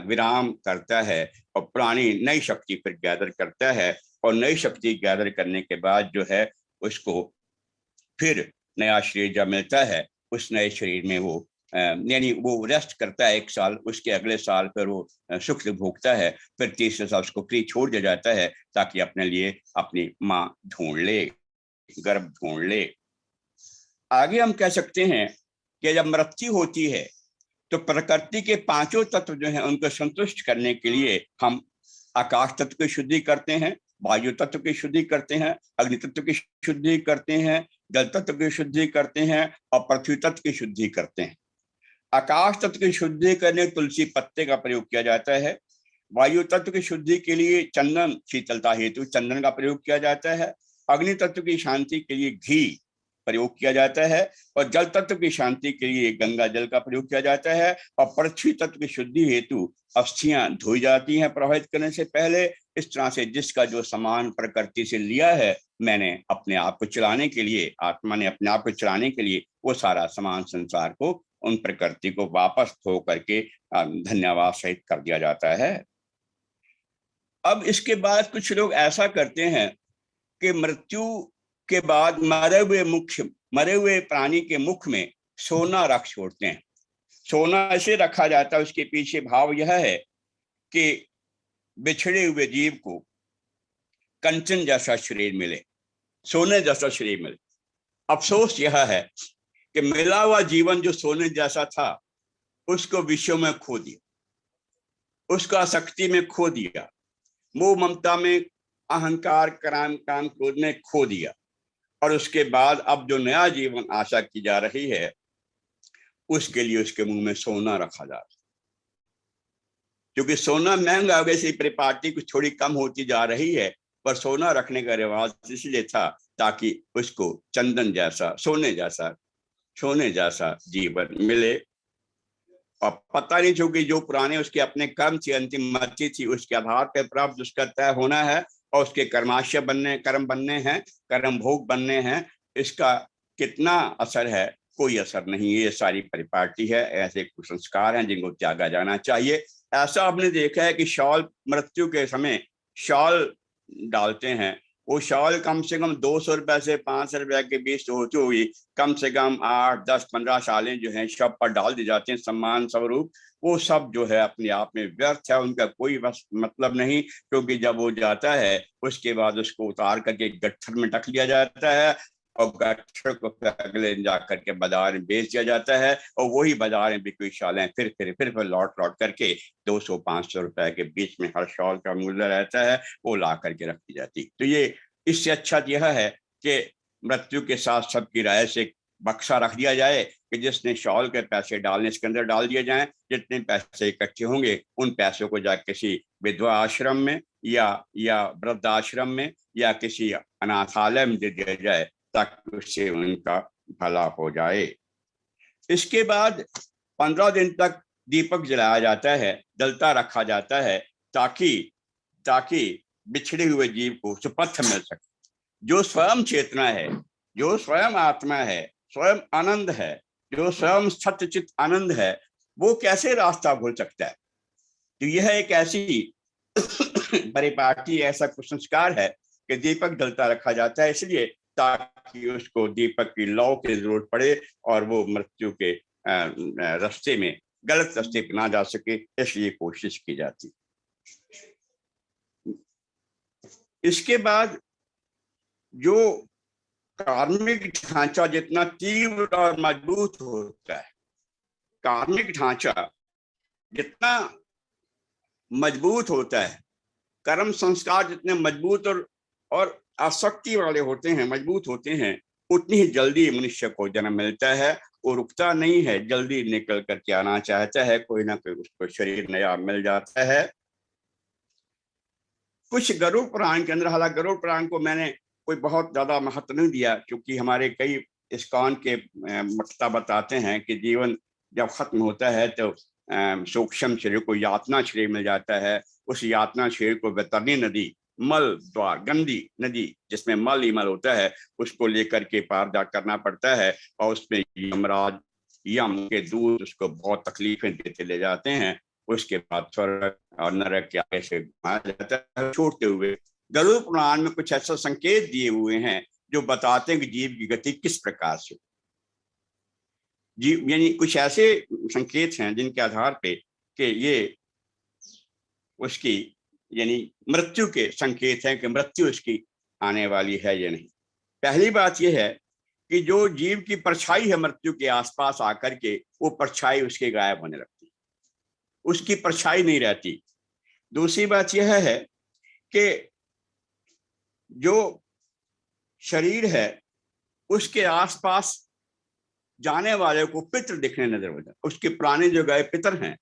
विराम करता है और पुरानी नई शक्ति फिर गैदर करता है, और नई शक्ति गैदर करने के बाद जो है उसको फिर नया शरीर जब मिलता है, उस नए शरीर में वो यानी वो रेस्ट करता है 1 साल, उसके अगले साल फिर वो सुख भोगता है, फिर तीसरे साल उसको फ्री छोड़ दिया जाता है ताकि अपने लिए अपनी माँ ढूंढ ले, गर्भ ढूंढ ले। आगे हम कह सकते हैं कि जब मृत्यु होती है तो प्रकृति के 5 तत्व जो हैं उनको संतुष्ट करने के लिए हम आकाश तत्व की शुद्धि करते हैं, वायु तत्व की शुद्धि करते हैं, अग्नि तत्व की शुद्धि करते हैं, जल तत्व की शुद्धि करते हैं, और पृथ्वी तत्व की शुद्धि करते हैं। आकाश तत्व की शुद्धि करने तुलसी पत्ते का प्रयोग किया जाता है। वायु तत्व की शुद्धि के लिए चंदन, शीतलता हेतु चंदन का प्रयोग किया जाता है। अग्नि तत्व की शांति के लिए घी प्रयोग किया जाता है, और जल तत्व की शांति के लिए गंगा जल का प्रयोग किया जाता है, और पृथ्वी तत्व की शुद्धि हेतु अस्थियां धोई जाती हैं प्रवाहित करने से पहले। इस तरह से जिसका जो सामान प्रकृति से लिया है मैंने अपने आप को चलाने के लिए, आत्मा ने अपने आप को चलाने के लिए, वो सारा सामान संसार को, उन प्रकृति को वापस धो करके धन्यवाद सहित कर दिया जाता है। अब इसके बाद कुछ लोग ऐसा करते हैं कि मृत्यु के बाद मरे हुए प्राणी के मुख में सोना रख छोड़ते हैं। सोना ऐसे रखा जाता है, उसके पीछे भाव यह है कि बिछड़े हुए जीव को कंचन जैसा शरीर मिले, सोने जैसा शरीर मिले। अफसोस यह है कि मिला हुआ जीवन जो सोने जैसा था उसको विषयों में खो दिया, उसका शक्ति में खो दिया, मोह ममता में, अहंकार, काम क्रोध में खो दिया, और उसके बाद अब जो नया जीवन आशा की जा रही है उसके लिए उसके मुंह में सोना रखा जा रहा है। क्योंकि सोना महंगा हो गया, इसी परिपाटी कुछ थोड़ी कम होती जा रही है, पर सोना रखने का रिवाज इसलिए था ताकि उसको चंदन जैसा, सोने जैसा जीवन मिले। और पता नहीं, चूंकि जो पुराने उसके अपने कर्म थी, अंतिम मृत्यु थी, उसके आधार पर प्राप्त उसका तय होना है, और उसके कर्माशय बनने, कर्म बनने हैं, कर्म भोग बनने हैं। इसका कितना असर है? कोई असर नहीं। ये सारी परिपाटी है, ऐसे कुसंस्कार हैं जिनको त्यागा जाना चाहिए। ऐसा आपने देखा है कि शॉल, मृत्यु के समय शॉल डालते हैं, वो शॉल कम से कम 200 रुपए से 500 रुपए के बीच होती हुई कम से कम 8, 10, 15 सालें जो हैं शव पर डाल दी जाते हैं सम्मान स्वरूप। वो सब जो है अपने आप में व्यर्थ है, उनका कोई बस मतलब नहीं, क्योंकि जब वो जाता है उसके बाद उसको उतार करके गट्ठर में रख लिया जाता है, और गट्ठर को अगले दिन जाकर के बाजार में बेच दिया जाता है, और वही बाजार में बिक्री शालें फिर लौट करके 200-500 रुपए के बीच में हर शॉल का मूल्य रहता है, वो ला करके रख दी जाती। तो ये इससे अच्छा यह है कि मृत्यु के साथ सबकी राय से बक्सा रख दिया जाए कि जिसने शॉल के पैसे डालने इसके अंदर डाल दिए जाएं, जितने पैसे इकट्ठे होंगे उन पैसों को जा किसी विधवा आश्रम में या वृद्ध आश्रम में या किसी अनाथालय में दे दिया जाए ताकि उससे उनका भला हो जाए। इसके बाद 15 दिन तक दीपक जलाया जाता है, जलता रखा जाता है, ताकि बिछड़े हुए जीव को सुपथ मिल सके। जो स्वयं चेतना है, जो स्वयं आत्मा है, स्वयं आनंद है, जो स्वयं सत्यचित आनंद है, वो कैसे रास्ता भूल सकता है? तो यह एक ऐसी परिपाटी, ऐसा कुसंस्कार है कि दीपक जलता रखा जाता है, इसलिए ताकि उसको दीपक की लौ की जरूरत पड़े और वो मृत्यु के रास्ते में, गलत रास्ते पे ना जा सके, इसलिए कोशिश की जाती। इसके बाद जो कार्मिक ढांचा जितना तीव्र और मजबूत होता है, कार्मिक ढांचा जितना मजबूत होता है कर्म संस्कार जितने मजबूत और आसक्ति वाले होते हैं, मजबूत होते हैं, उतनी ही जल्दी मनुष्य को जन्म मिलता है। वो रुकता नहीं है, जल्दी निकल करके आना चाहता है, कोई ना कोई उसको शरीर नया मिल जाता है। कुछ गरुड़ पुराण के अंदर, हालांकि गरुड़ पुराण को मैंने कोई बहुत ज्यादा महत्व नहीं दिया, क्योंकि हमारे कई इस्कॉन के वक्ता बताते हैं कि जीवन जब खत्म होता है तो सूक्ष्म शरीर को यातना शरीर मिल जाता है। उस यातना शरीर को वैतरणी नदी, मल द्वार, गंदी नदी जिसमें मल ही मल होता है, उसको लेकर के पार जा करना पड़ता है। और उसमें यमराज, यम के दूत उसको बहुत तकलीफें देते ले जाते हैं। उसके बाद स्वर्ग और नरक के आगे से घुमाया जाता है छोड़ते हुए। गरुड़ पुराण में कुछ ऐसा संकेत दिए हुए हैं जो बताते हैं कि जीव की गति किस प्रकार से, जीव यानी कुछ ऐसे संकेत हैं जिनके आधार पे कि ये उसकी यानी मृत्यु के संकेत हैं कि मृत्यु उसकी आने वाली है या नहीं। पहली बात यह है कि जो जीव की परछाई है मृत्यु के आसपास आकर के, वो परछाई उसके गायब होने लगती, उसकी परछाई नहीं रहती। दूसरी बात यह है कि जो शरीर है उसके आसपास जाने वाले को पितृ दिखने नजर हो जाए। उसके पुराने जो गए पितर हैं,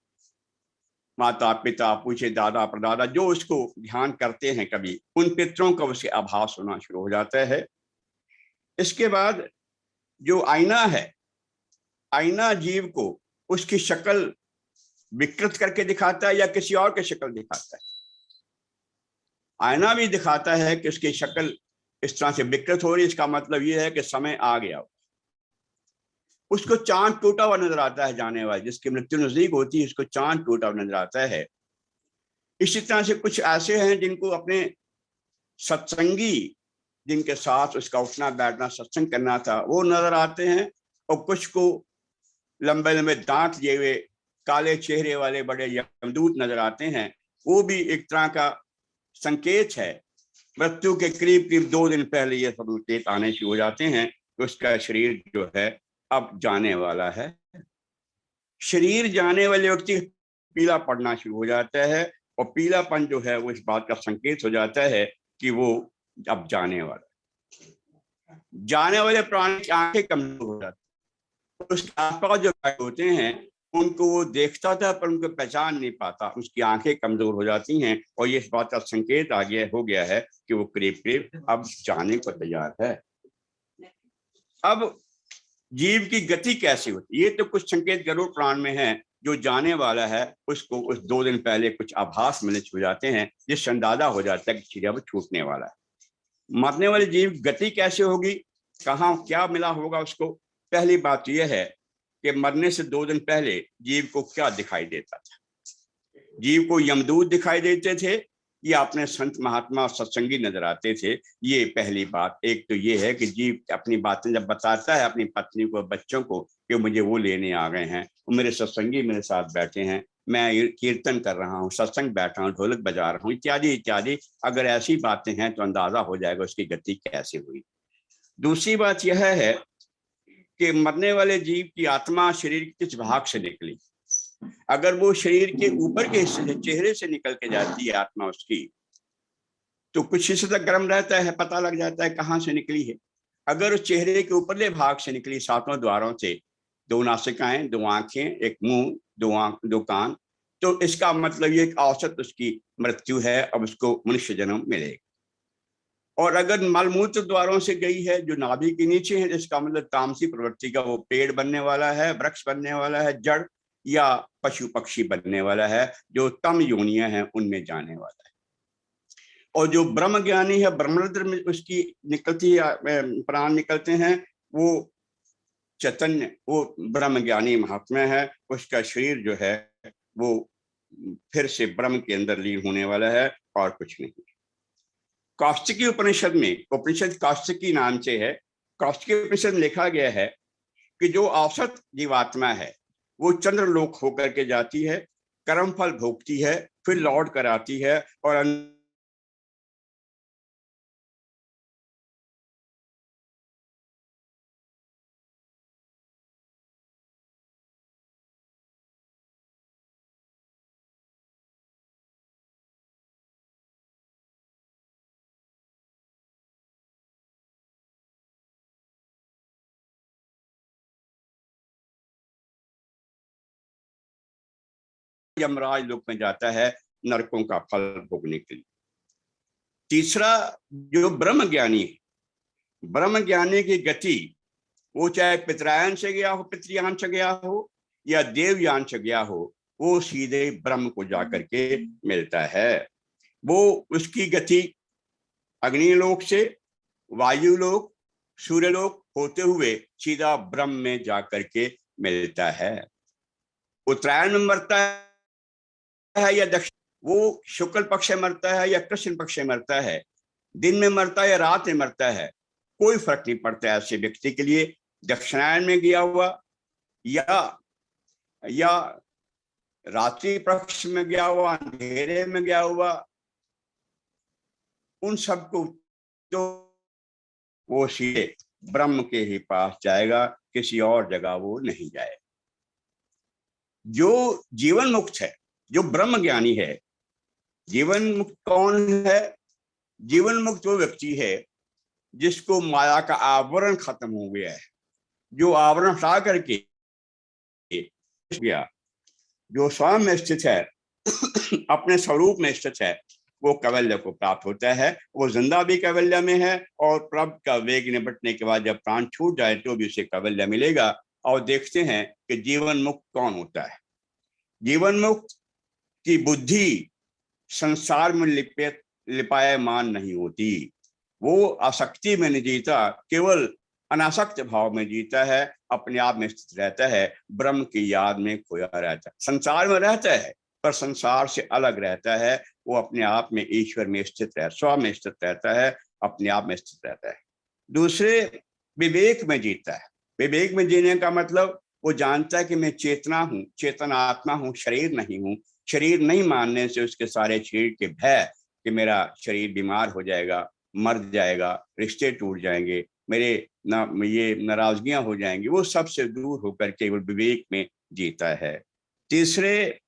माता पिता पूछे दादा परदादा, जो उसको ध्यान करते हैं कभी, उन पितरों का उसके आभास होना शुरू हो जाता है। इसके बाद जो आईना है, आईना जीव को उसकी शक्ल विकृत करके दिखाता है या किसी और की शक्ल दिखाता है। आईना भी दिखाता है कि उसकी शक्ल इस तरह से विकृत हो रही, इसका मतलब यह है कि समय आ गया। उसको चांद टूटा हुआ नजर आता है, जाने वाले जिसकी मृत्यु नजदीक होती है उसको चांद टूटा हुआ नजर आता है। इसी तरह से कुछ ऐसे हैं जिनको अपने सत्संगी, जिनके साथ उसका उठना बैठना सत्संग करना था, वो नजर आते हैं। और कुछ को लंबे लंबे दांत लिए हुए काले चेहरे वाले बड़े यमदूत नजर आते हैं। वो भी एक तरह का संकेत है। मृत्यु के करीब करीब 2 दिन पहले ये सब संकेत आने शुरू हो जाते हैं कि उसका शरीर जो है अब जाने वाला है। शरीर जाने वाले व्यक्ति पीला पड़ना शुरू हो जाता है, और पीलापन जो है वो इस बात का संकेत हो जाता है कि वो अब जाने वाला है। जाने वाले प्राणी की आंखें कमजोर हो जाती है, उसके आसपास जो होते हैं उनको वो देखता था पर उनको पहचान नहीं पाता, उसकी आंखें कमजोर हो जाती हैं, और ये इस बात का संकेत हो गया है कि वो करीब करीब अब जाने को तैयार है। अब जीव की गति कैसी होती है, ये तो कुछ संकेत गरुड़ पुराण में है। जो जाने वाला है उसको उस 2 दिन पहले कुछ आभास मिलने हो जाते हैं, जिससे अंदाजा हो जाता है कि चीज अब छूटने वाला है। मरने वाले जीव गति कैसे होगी, कहाँ क्या मिला होगा उसको। पहली बात यह है कि मरने से 2 दिन पहले जीव को क्या दिखाई देता था। जीव को यमदूत दिखाई देते थे या अपने संत महात्मा सत्संगी नजर आते थे। ये पहली बात। एक तो ये है कि जीव अपनी बातें जब बताता है अपनी पत्नी को, बच्चों को, कि मुझे वो लेने आ गए हैं, वो मेरे सत्संगी मेरे साथ बैठे हैं, मैं कीर्तन कर रहा हूँ, सत्संग बैठा हूँ, ढोलक बजा रहा हूँ, इत्यादि इत्यादि। अगर ऐसी बातें हैं तो अंदाजा हो जाएगा उसकी गति कैसे हुई। दूसरी बात यह है कि मरने वाले जीव की आत्मा शरीर के किस भाग से निकली। अगर वो शरीर के ऊपर के हिस्से से, चेहरे से निकल के जाती है आत्मा उसकी, तो कुछ हिस्से तक गर्म रहता है, पता लग जाता है कहाँ से निकली है। अगर उस चेहरे के ऊपरले भाग से निकली, 7 द्वारों से, 2 नासिकाएं, 2 आंखें, एक मुंह, 2 कान, तो इसका मतलब ये औसत उसकी मृत्यु है, अब उसको मनुष्य जन्म मिलेगा। और अगर मलमूत्र द्वारों से गई है जो नाभि के नीचे है, जिसका मतलब तामसी प्रवृत्ति का, वो पेड़ बनने वाला है, वृक्ष बनने वाला है, जड़ या पशु पक्षी बनने वाला है, जो तम योनियां हैं उनमें जाने वाला है। और जो ब्रह्म ज्ञानी है, ब्रह्मरंध्र में उसकी निकलती है, प्राण निकलते हैं, वो चैतन्य, वो ब्रह्म ज्ञानी महात्मा है, उसका शरीर जो है वो फिर से ब्रह्म के अंदर लीन होने वाला है और कुछ नहीं। कौशिकी उपनिषद में, उपनिषद कौशिकी नाम से है, कौशिकी उपनिषद में लिखा गया है कि जो औसत जीवात्मा है वो चंद्रलोक होकर के जाती है, कर्म फल भोगती है, फिर लौट कर आती है और यमराज लोक में जाता है नरकों का फल भोगने के लिए। तीसरा, जो ब्रह्म ज्ञानी है, ब्रह्म ज्ञानी की गति वो चाहे पितरायन से गया हो, पितृयान से गया हो या देवयान से गया हो, वो सीधे ब्रह्म को जाकर के मिलता है। वो उसकी गति अग्निलोक से वायुलोक, सूर्यलोक होते हुए सीधा ब्रह्म में जाकर के मिलता है। उत्तरायण में मरता है या दक्षिण, वो शुक्ल पक्ष में मरता है या कृष्ण पक्ष में मरता है, दिन में मरता है या रात में मरता है, कोई फर्क नहीं पड़ता है ऐसे व्यक्ति के लिए। दक्षिणायन में गया हुआ या रात्रि पक्ष में गया हुआ, अंधेरे में गया हुआ, उन सबको तो वो सीधे ब्रह्म के ही पास जाएगा, किसी और जगह वो नहीं जाएगा। जो जीवन मुक्त है, जो ब्रह्म ज्ञानी है, जीवन मुक्त कौन है? जीवन मुक्त वो व्यक्ति है जिसको माया का आवरण खत्म हो गया है, जो आवरण हटा करके गया, जो स्वयं में स्थित है, अपने स्वरूप में स्थित है, वो कैवल्य को प्राप्त होता है। वो जिंदा भी कैवल्य में है और प्रभु का वेग निपटने के बाद जब प्राण छूट जाए तो भी उसे कैवल्य मिलेगा। और देखते हैं कि जीवन मुक्त कौन होता है। जीवन मुक्त की बुद्धि संसार में लिपायमान नहीं होती, वो आसक्ति में नहीं जीता, केवल अनासक्त भाव में जीता है, अपने आप में स्थित रहता है, ब्रह्म की याद में खोया रहता है। संसार में रहता है पर संसार से अलग रहता है, वो अपने आप में ईश्वर में स्थित रहता है, स्व में स्थित रहता है, अपने आप में स्थित रहता है। दूसरे, विवेक में जीता है। विवेक में जीने का मतलब वो जानता है कि मैं चेतना हूँ, चेतन आत्मा हूँ, शरीर नहीं हूँ। शरीर नहीं मानने से उसके सारे शरीर के भय कि मेरा शरीर बीमार हो जाएगा, मर जाएगा, रिश्ते टूट जाएंगे, मेरे ये नाराजगियां हो जाएंगी, वो सबसे दूर होकर केवल विवेक में जीता है। तीसरे,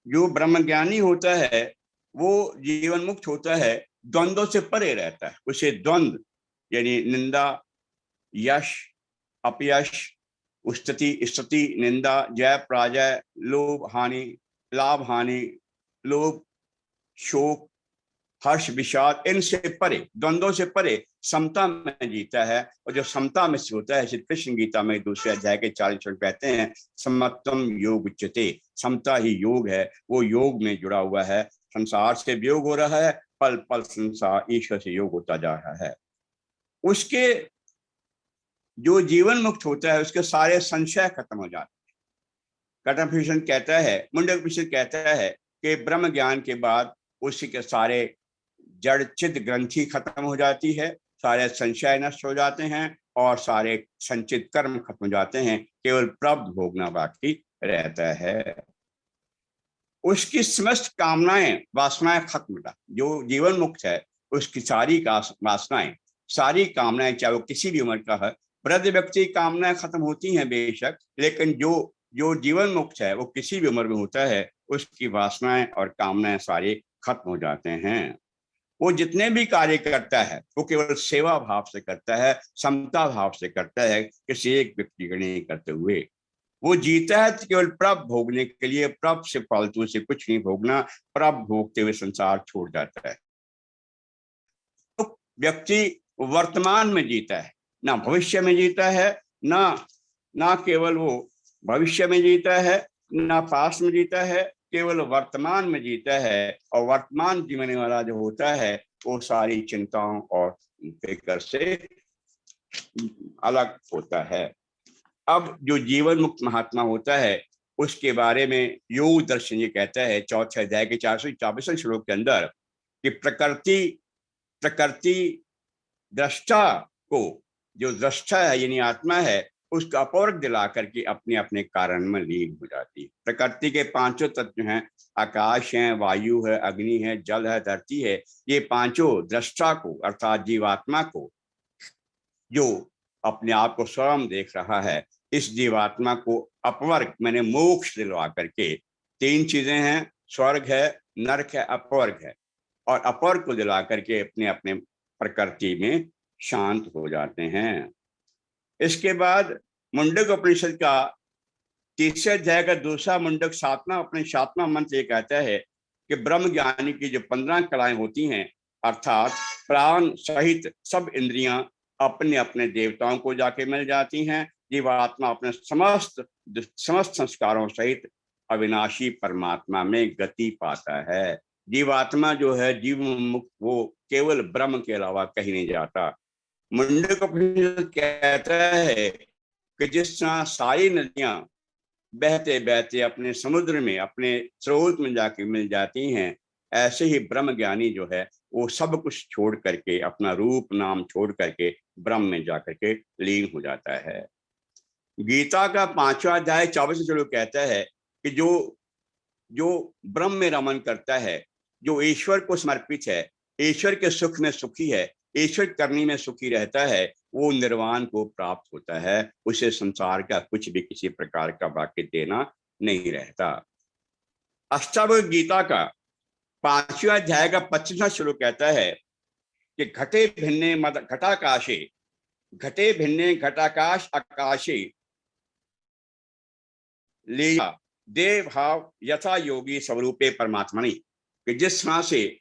जो ब्रह्मज्ञानी होता है वो जीवन मुक्त होता है, द्वंद्वों से परे रहता है। उसे द्वंद्व यानी निंदा, यश, अपयश, स्तुति, निंदा, जय पराजय, लोभ हानि, लाभ हानि, लोभ, शोक, हर्ष, विषाद, इनसे परे, द्वंद्वों से परे समता में जीता है। और जो समता में से होता है, श्री कृष्ण गीता में दूसरे अध्याय के 40 श्लोक कहते हैं, समत्वम योग उच्यते, समता ही योग है। वो योग में जुड़ा हुआ है, संसार से वियोग हो रहा है, पल पल संसार ईश्वर से योग होता जा रहा है। उसके जो जीवन मुक्त होता है उसके सारे संशय खत्म हो जाते हैं। कठोपनिषद कहता है, मुंडकोपनिषद कहता है कि ब्रह्म ज्ञान के बाद उसी के सारे जड़ चित ग्रंथि खत्म हो जाती है, सारे संशय नष्ट हो जाते हैं और सारे संचित कर्म खत्म हो जाते हैं, केवल प्रब्ध भोगना बाकी रहता है। उसकी समस्त कामनाएं, वासनाएं खत्म हो जाती। जो जीवन मुक्त है उसकी सारी वासनाएं, सारी कामनाएं, चाहे वो किसी भी उम्र का है, वृद्ध व्यक्ति कामनाएं खत्म होती हैं बेशक, लेकिन जो जीवन मुक्त है वो किसी भी उम्र में होता है, उसकी वासनाएं और कामनाएं सारे खत्म हो जाते हैं। वो जितने भी कार्य करता है वो केवल सेवा भाव से करता है, समता भाव से करता है, किसी एक व्यक्ति को नहीं करते हुए। वो जीता है केवल प्रभ भोगने के लिए, प्रभ से फालतू से कुछ नहीं भोगना, प्रभ भोगते हुए संसार छोड़ जाता है। तो व्यक्ति वर्तमान में जीता है, ना भविष्य में जीता है, ना केवल वो भविष्य में जीता है, ना पास में जीता है, केवल वर्तमान में जीता है। और वर्तमान जीने वाला जो होता है वो सारी चिंताओं और फिक्र से अलग होता है। अब जो जीवन मुक्त महात्मा होता है उसके बारे में योग दर्शन ये कहता है 4 अध्याय के 424 श्लोक के अंदर कि प्रकृति दृष्टा को, जो दृष्टा है यानी आत्मा है, उसका अपवर्ग दिला करके अपने अपने कारण में लीन हो जाती है। प्रकृति के 5 तत्व हैं, आकाश है, वायु है, अग्नि है, जल है, धरती है। ये 5 दृष्टा को अर्थात जीवात्मा को, जो अपने आप को स्वयं देख रहा है, इस जीवात्मा को अपवर्ग मैंने मोक्ष दिलवा करके, 3 चीजें हैं, स्वर्ग है, नरक है, अपवर्ग है, और अपवर्ग को दिला करके अपने अपने प्रकृति में शांत हो जाते हैं। इसके बाद मुंडकोपनिषद का तीसरे अध्याय का दूसरा मुंडक अपने 7वां मंत्र ये कहता है कि ब्रह्म ज्ञानी की जो 15 कलाएं होती हैं, अर्थात प्राण सहित सब इंद्रियां अपने अपने देवताओं को जाके मिल जाती हैं। जीवात्मा अपने समस्त संस्कारों सहित अविनाशी परमात्मा में गति पाता है। जीवात्मा जो है जीव मुक्त, वो केवल ब्रह्म के अलावा कहीं नहीं जाता। मुंडक कहता है कि जिस तरह सारी नदियां बहते बहते अपने समुद्र में, अपने स्रोत में जाके मिल जाती हैं, ऐसे ही ब्रह्म ज्ञानी जो है वो सब कुछ छोड़ करके, अपना रूप नाम छोड़ करके ब्रह्म में जाकर के लीन हो जाता है। गीता का 5वां अध्याय 24 श्लोक कहता है कि जो ब्रह्म में रमन करता है, जो ईश्वर को समर्पित है, ईश्वर के सुख में सुखी है, ईश्वर करनी में सुखी रहता है, वो निर्वाण को प्राप्त होता है। उसे संसार का कुछ भी किसी प्रकार का वाक्य देना नहीं रहता। अष्टावक्र गीता का 5वां अध्याय का 25वां श्लोक कहता है कि घटे भिन्ने मद घटाकाशे, घटे भिन्ने घटाकाश आकाशे लिया देव भाव यथा योगी स्वरूपे परमात्मनि, कि जिस तरह से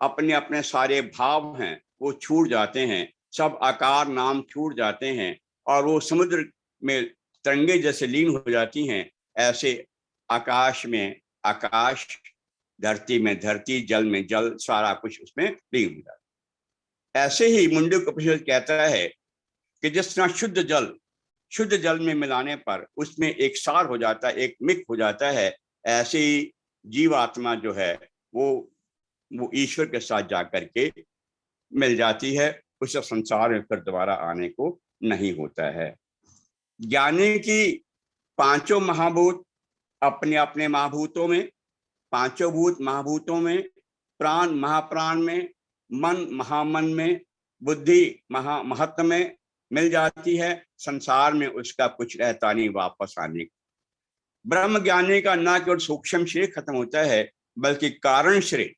अपने अपने सारे भाव हैं वो छूट जाते हैं, सब आकार नाम छूट जाते हैं और वो समुद्र में तरंगे जैसे लीन हो जाती हैं, ऐसे आकाश में आकाश, धरती में धरती, जल में जल, सारा कुछ उसमें लीन हो जाता है। ऐसे ही मुंडक उपनिषद कहता है कि जिस तरह शुद्ध जल में मिलाने पर उसमें एक सार हो जाता है, एक मिक हो जाता है, ऐसे ही जीवात्मा जो है वो ईश्वर के साथ जाकर के मिल जाती है। उसे संसार में फिर दोबारा आने को नहीं होता है। ज्ञानी की 5 महाभूत अपने अपने महाभूतों में, 5 भूत महाभूतों में, प्राण महाप्राण में, मन महामन में, बुद्धि महत्व में मिल जाती है। संसार में उसका कुछ रहता नहीं वापस आने का। ब्रह्म ज्ञानी का ना केवल सूक्ष्म शरीर खत्म होता है बल्कि कारण शरीर,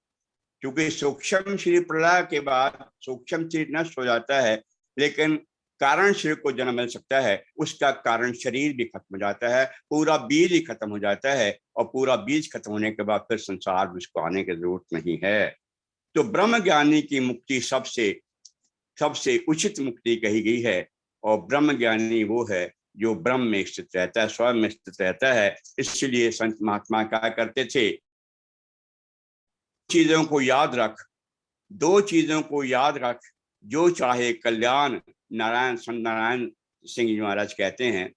क्योंकि सूक्ष्म शरीर प्रलय के बाद सूक्ष्म शरीर नष्ट हो जाता है, लेकिन कारण शरीर को जन्म मिल सकता है, उसका कारण शरीर भी खत्म हो जाता है, पूरा बीज ही खत्म हो जाता है और पूरा बीज खत्म होने के बाद फिर संसार में उसको आने की जरूरत नहीं है। तो ब्रह्म ज्ञानी की मुक्ति सबसे उचित मुक्ति कही गई है और ब्रह्म ज्ञानी वो है जो ब्रह्म में स्थित रहता है, स्वयं में स्थित रहता है। इसलिए संत महात्मा कहा करते थे, चीजों को याद रख, 2 चीजों को याद रख, जो चाहे कल्याण। संत नारायण सिंह जी महाराज कहते हैं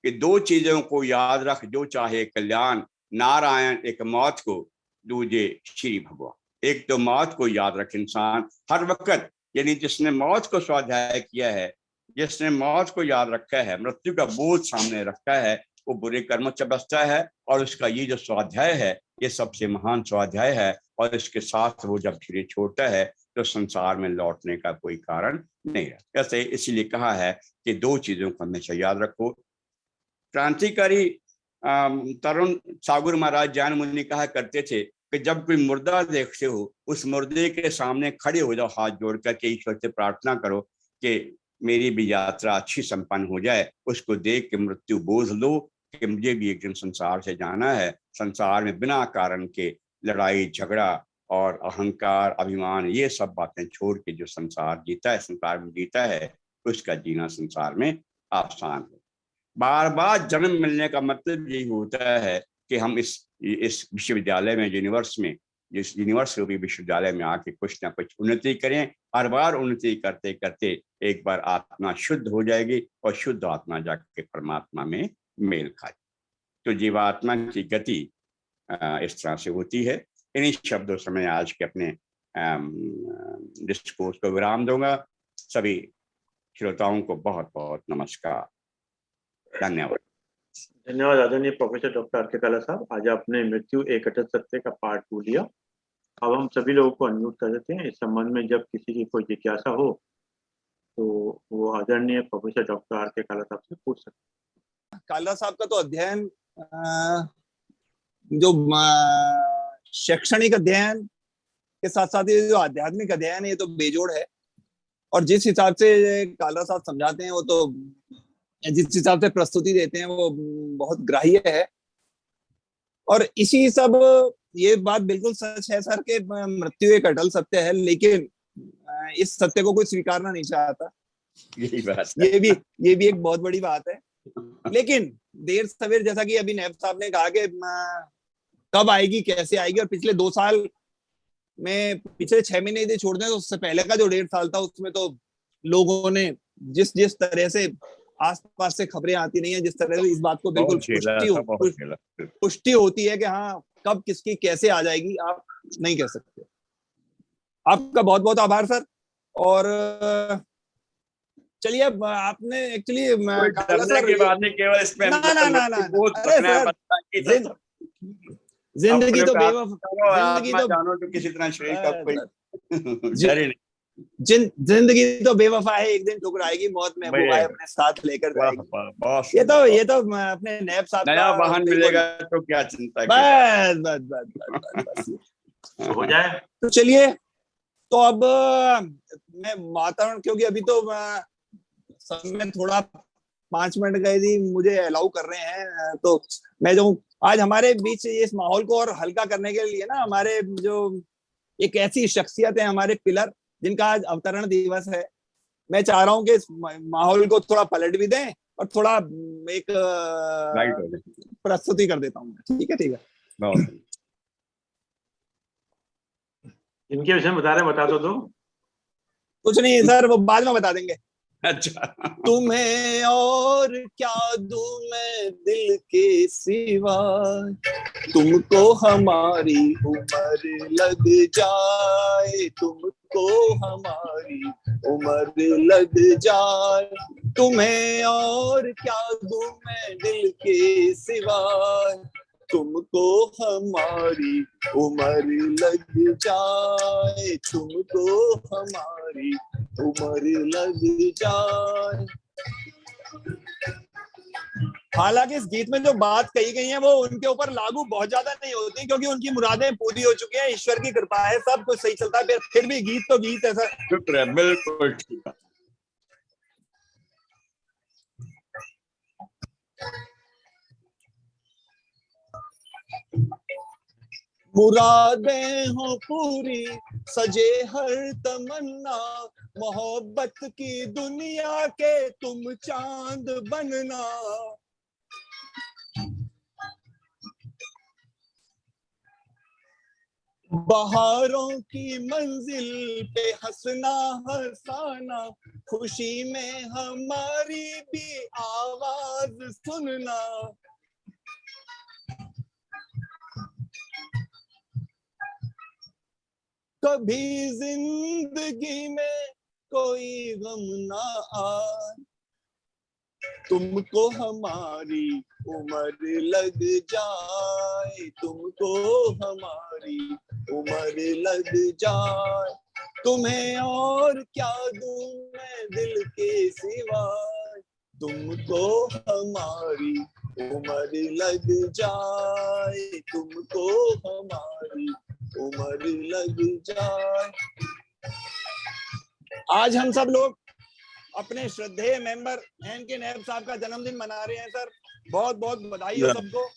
कि 2 चीजों को याद रख, जो चाहे कल्याण। नारायण एक मौत को, दूजे श्री भगवान। एक तो मौत को याद रख इंसान हर वक्त, यानी जिसने मौत को स्वाध्याय किया है, जिसने मौत को याद रखा है, मृत्यु का बोझ सामने रखा है, वो बुरे कर्मों से बचता है और उसका ये जो स्वाध्याय है ये सबसे महान स्वाध्याय है। और इसके साथ वो जब शरीर छोड़ता है तो संसार में लौटने का कोई कारण नहीं रहता। ऐसे इसलिए कहा है कि 2 चीजों को हमेशा याद रखो। क्रांतिकारी तरुण सागर महाराज जैन मुनि कहा करते थे कि जब कोई मुर्दा देखते हो, उस मुर्दे के सामने खड़े हो जाओ, हाथ जोड़कर के ईश्वर से प्रार्थना करो कि मेरी भी यात्रा अच्छी संपन्न हो जाए। उसको देख के मृत्यु बोझ लो कि मुझे भी एक दिन संसार से जाना है। संसार में बिना कारण के लड़ाई झगड़ा और अहंकार अभिमान, ये सब बातें छोड़ के जो संसार जीता है, संसार में जीता है, उसका जीना संसार में आसान है। बार बार जन्म मिलने का मतलब यही होता है कि हम इस विश्वविद्यालय में, यूनिवर्स रूपी विश्वविद्यालय में आके कुछ ना कुछ उन्नति करें। हर बार उन्नति करते करते एक बार आत्मा शुद्ध हो जाएगी और शुद्ध आत्मा जाके परमात्मा में मेल खाए। तो जीवात्मा की गति इस तरह से होती है। इन्हीं शब्दों से मैं आज के अपने डिस्कोर्स को विराम दूंगा। सभी श्रोताओं को बहुत बहुत नमस्कार, धन्यवाद। धन्यवाद आदरणीय प्रोफेसर डॉक्टर आर.के. काला साहब। आज आपने मृत्यु एक अटल सत्य का पार्ट 2 लिया। अब हम सभी लोगों को अनम्यूट कर देते हैं। इस संबंध में जब किसी की कोई जिज्ञासा हो तो वो आदरणीय प्रोफेसर डॉक्टर आर.के. काला साहब से पूछ सकते हैं। काला साहब का तो अध्ययन जो शैक्षणिक अध्ययन के साथ साथ ये जो आध्यात्मिक अध्ययन है, ये तो बेजोड़ है। और जिस हिसाब से काला साहब समझाते हैं वो तो जिस हिसाब से प्रस्तुति देते हैं वो बहुत ग्राह्य है। और इसी सब, ये बात बिल्कुल सच है सर कि मृत्यु एक अटल सत्य है, लेकिन इस सत्य को कोई स्वीकारना नहीं चाहता। यही बात है। ये भी एक बहुत बड़ी बात है। लेकिन देर सवेर, जैसा कि अभी नैब साहब ने कहा कि कब आएगी, कैसे आएगी, और पिछले 2 साल में, पिछले 6 महीने यदि छोड़ दें तो उससे पहले का जो 1.5 साल था उसमें तो लोगों ने जिस तरह से आसपास से खबरें आती नहीं है, जिस तरह से इस बात को बिल्कुल पुष्टि होती है कि हाँ कब किसकी कैसे आ जाएगी, आप नहीं कह सकते। आपका बहुत बहुत आभार सर। और चलिए, आपने एक्चुअली के बाद में केवल इसमें ना, अरे सर, जिंदगी तो जानो तो किसी तरह शरीर का कोई डर ही नहीं। जिंदगी तो बेवफा है, एक दिन ठुकराएगी मौत, महबूबा है अपने साथ लेकर जाएगी। ये तो अपने नैब साहब नया वाहन मिलेगा तो क्या चिंता। बस हो जाए। तो चलिए, तो अब मैं वातावरण, क्योंकि अभी तो समय थोड़ा 5 मिनट गए थी, मुझे अलाउ कर रहे हैं, तो मैं जो आज हमारे बीच इस माहौल को और हल्का करने के लिए ना, हमारे जो एक ऐसी शख्सियत है, हमारे पिलर, जिनका आज अवतरण दिवस है, मैं चाह रहा हूं कि इस माहौल को थोड़ा पलट भी दें और थोड़ा एक प्रस्तुति कर देता हूँ। ठीक है इनके विषय में बता रहे, बता दो तो। कुछ नहीं सर, वो बाद में बता देंगे। अच्छा। तुम्हें और क्या दूं मैं दिल के सिवा, तुमको हमारी उम्र लग जाए, तुमको हमारी उम्र लग जाए, तुम्हें और क्या दूं मैं दिल के सिवा, तुमको हमारी उम्र लग जाए, तुमको हमारी उम्र लग जाए। हालांकि इस गीत में जो बात कही गई है वो उनके ऊपर लागू बहुत ज्यादा नहीं होती, क्योंकि उनकी मुरादें पूरी हो चुकी हैं, ईश्वर की कृपा है, सब कुछ सही चलता है। फिर भी गीत तो गीत है सर। बिल्कुल ठीक है। मुरादें हो पूरी, सजे हर तमन्ना, मोहब्बत की दुनिया के तुम चांद बनना, बहारों की मंजिल पे हंसना हंसाना, खुशी में हमारी भी आवाज सुनना, कभी जिंदगी में कोई गम ना आए, तुमको हमारी उम्र लग जाए, तुमको हमारी उम्र लग जाए, तुम्हें और क्या दूं मैं दिल के सिवा, तुमको हमारी उम्र लग जाए, तुमको हमारी उम्र लग जाए। आज हम सब लोग अपने श्रद्धेय मेंबर एन.के. नैब साहब का जन्मदिन मना रहे हैं सर। बहुत बहुत बधाई हो सबको।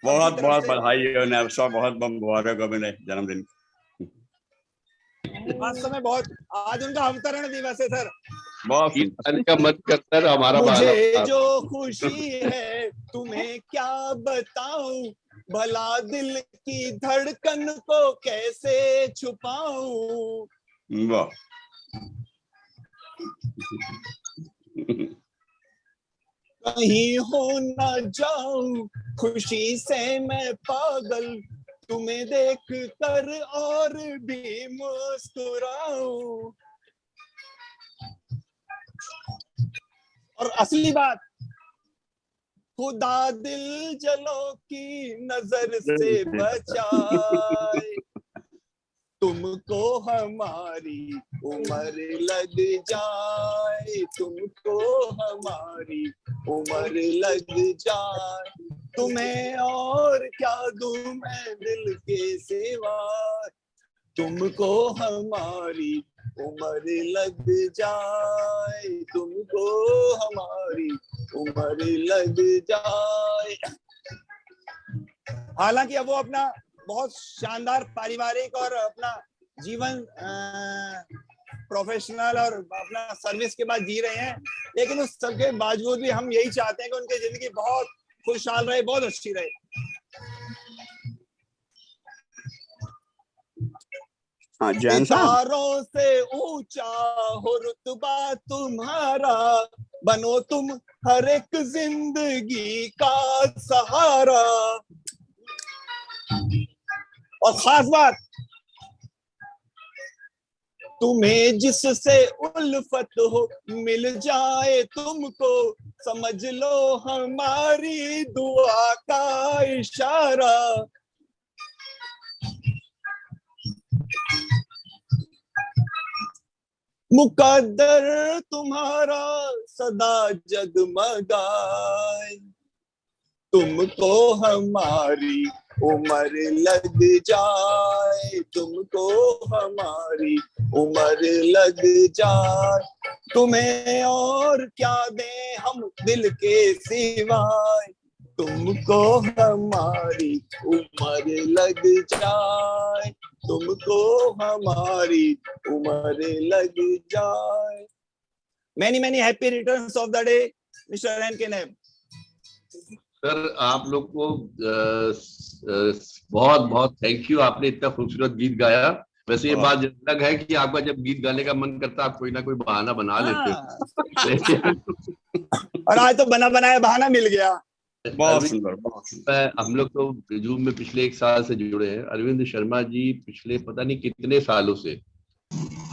बहुत बहुत बधाई हो नैब साहब, बहुत मुबारक हो मेरे जन्मदिन। आज समय बहुत, आज उनका अवतरण दिवस है सर। बहुत का मत कर हमारा मुझे जो खुशी है तुम्हें क्या बताऊं, भला दिल की धड़कन को कैसे छुपाऊं, कहीं हो ना जाऊं खुशी से मैं पागल, तुम्हें देख कर और भी मुस्कुराऊं। और असली बात, खुदा दिल जलों की नजर से बचाए, तुमको हमारी उम्र लग जाए, तुमको हमारी उम्र लग जाए, तुम्हें और क्या दूं मैं दिल के सिवा, तुमको हमारी उम्र लग जाए तुमको हमारी उम्र लग जाए। हालांकि अब वो अपना बहुत शानदार पारिवारिक और अपना जीवन प्रोफेशनल और अपना सर्विस के बाद जी रहे हैं, लेकिन उस सब के बावजूद भी हम यही चाहते हैं कि उनकी जिंदगी बहुत खुशहाल रहे, बहुत अच्छी रहे। हाँ जैन साहब, सितारों से ऊंचा हो रुतबा तुम्हारा, बनो तुम हर एक जिंदगी का सहारा। और खास बात, तुम्हें जिससे उल्फत हो मिल जाए तुमको, समझ लो हमारी दुआ का इशारा। मुकद्दर तुम्हारा सदा जगमगाए, तुमको हमारी उम्र लग जाए, तुमको हमारी उम्र लग जाए। तुम्हें और क्या दें हम दिल के सिवाय, तुमको हमारी उम्र लग जाए, तुमको हमारी उम्र लग जाए। Many happy returns of the day, Mr. N. K. Naib. Sir आप लोग को बहुत बहुत थैंक यू, आपने इतना खूबसूरत गीत गाया। वैसे ये बात अलग है कि आपका जब गीत गाने का मन करता है आप कोई ना कोई बहाना बना लेते हो। और आज तो बना बनाया बहाना मिल गया। बहुत सुंदर, बहुत सुंदर। हम लोग तो जूम में पिछले 1 साल से जुड़े हैं। अरविंद शर्मा जी पिछले पता नहीं कितने सालों से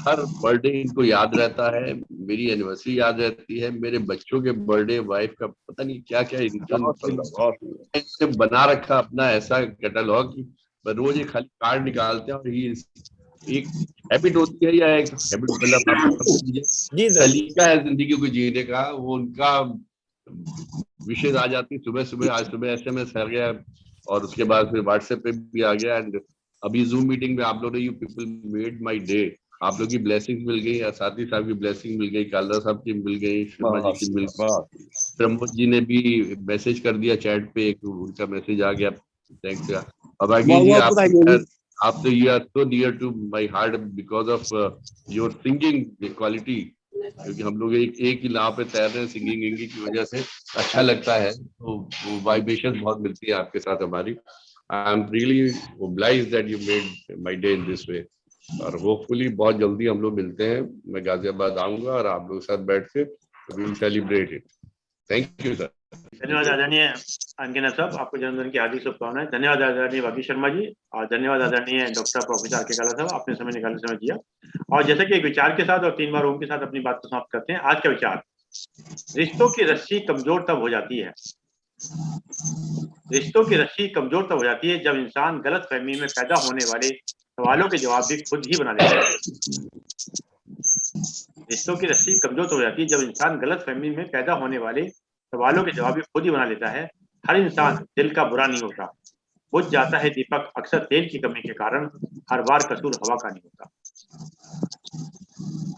हर बर्थडे इनको याद रहता है, मेरी एनिवर्सरी याद रहती है, मेरे बच्चों के बर्थडे, वाइफ का पता नहीं क्या क्या इनको बना रखा अपना ऐसा कैटलॉग कि रोज एक खाली कार्ड निकालते हैं। और ये एक हैबिट होती है या एक हैबिट मतलब सलीका है जिंदगी को जीने का, वो उनका विशेष आ जाती। सुबह सुबह आज सुबह SMS आ गया और उसके बाद फिर व्हाट्सएप पे भी आ गया। एंड अभी जूम मीटिंग में आप लोग ने you people made my day, आप लोग की ब्लेसिंग मिल गई, साथी साहब की ब्लेसिंग मिल गई, कालरा साहब की मिल गई, शर्मा जी की मिल गई, प्रमोद जी ने भी मैसेज कर दिया चैट पे, एक उनका मैसेज आ गया, थैंक्स। अभागी जी आप तो you are so near to my heart because of your singing quality, क्योंकि हम लोग एक ही नाव पे तैर रहे हैं सिंगिंग की वजह से अच्छा लगता है, तो वाइब्रेशन बहुत मिलती है आपके साथ हमारी। I am really obliged that you made my day in this way। और होपफुली बहुत जल्दी हम लोग मिलते हैं, मैं गाजियाबाद आऊंगा और आप लोग साथ बैठ के we will celebrate it. Thank you sir. धन्यवाद आदरणीय अंकिना साहब, आपको जन्मदिन की हार्दिक शुभकामनाएं। धन्यवाद आदरणीय भागी शर्मा जी, और धन्यवाद आदरणीय डॉक्टर प्रोफेसर आर के काला साहब, आपने समय निकालने समय दिया। और जैसे कि एक विचार के साथ और 3 बार ओम के साथ अपनी बात को समाप्त करते हैं। आज का विचार, रिश्तों की रस्सी कमजोर तब हो जाती है, रिश्तों की रस्सी कमजोर तब हो जाती है जब इंसान गलत फहमी में पैदा होने वाले सवालों के जवाब भी खुद ही बना लेता है। रिश्तों की रस्सी कमजोर हो जाती है जब इंसान गलत फहमी में पैदा होने वाले सवालों के जवाब भी खुद ही बना लेता है। हर इंसान दिल का बुरा नहीं होता, बुझ जाता है दीपक अक्सर तेल की कमी के कारण, हर बार कसूर हवा का नहीं होता,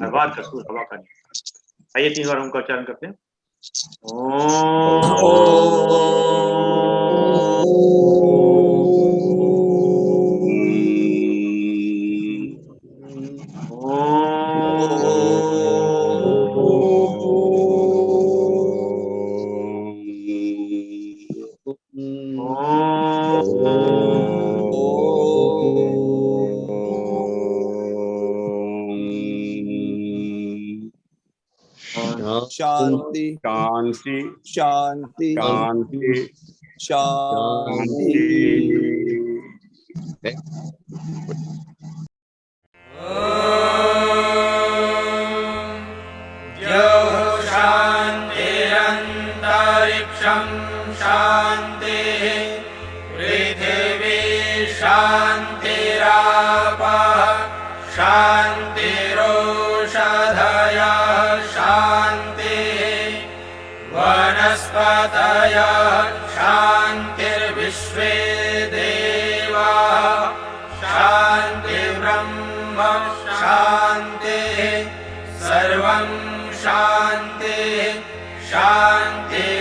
हर बार कसूर हवा का नहीं होता। आइए 3 बार उनका उच्चारण करते हैं। शांति शांति शांति शांति शांति। शान्तिरन्तरिक्षं शान्तिः पृथिवी शान्तिरापः शान्तिरोषधयः शान्तिः वनस्पतयः शान्तिर्विश्वे देवाः शान्तिर्ब्रह्म शान्तिः शांति शांति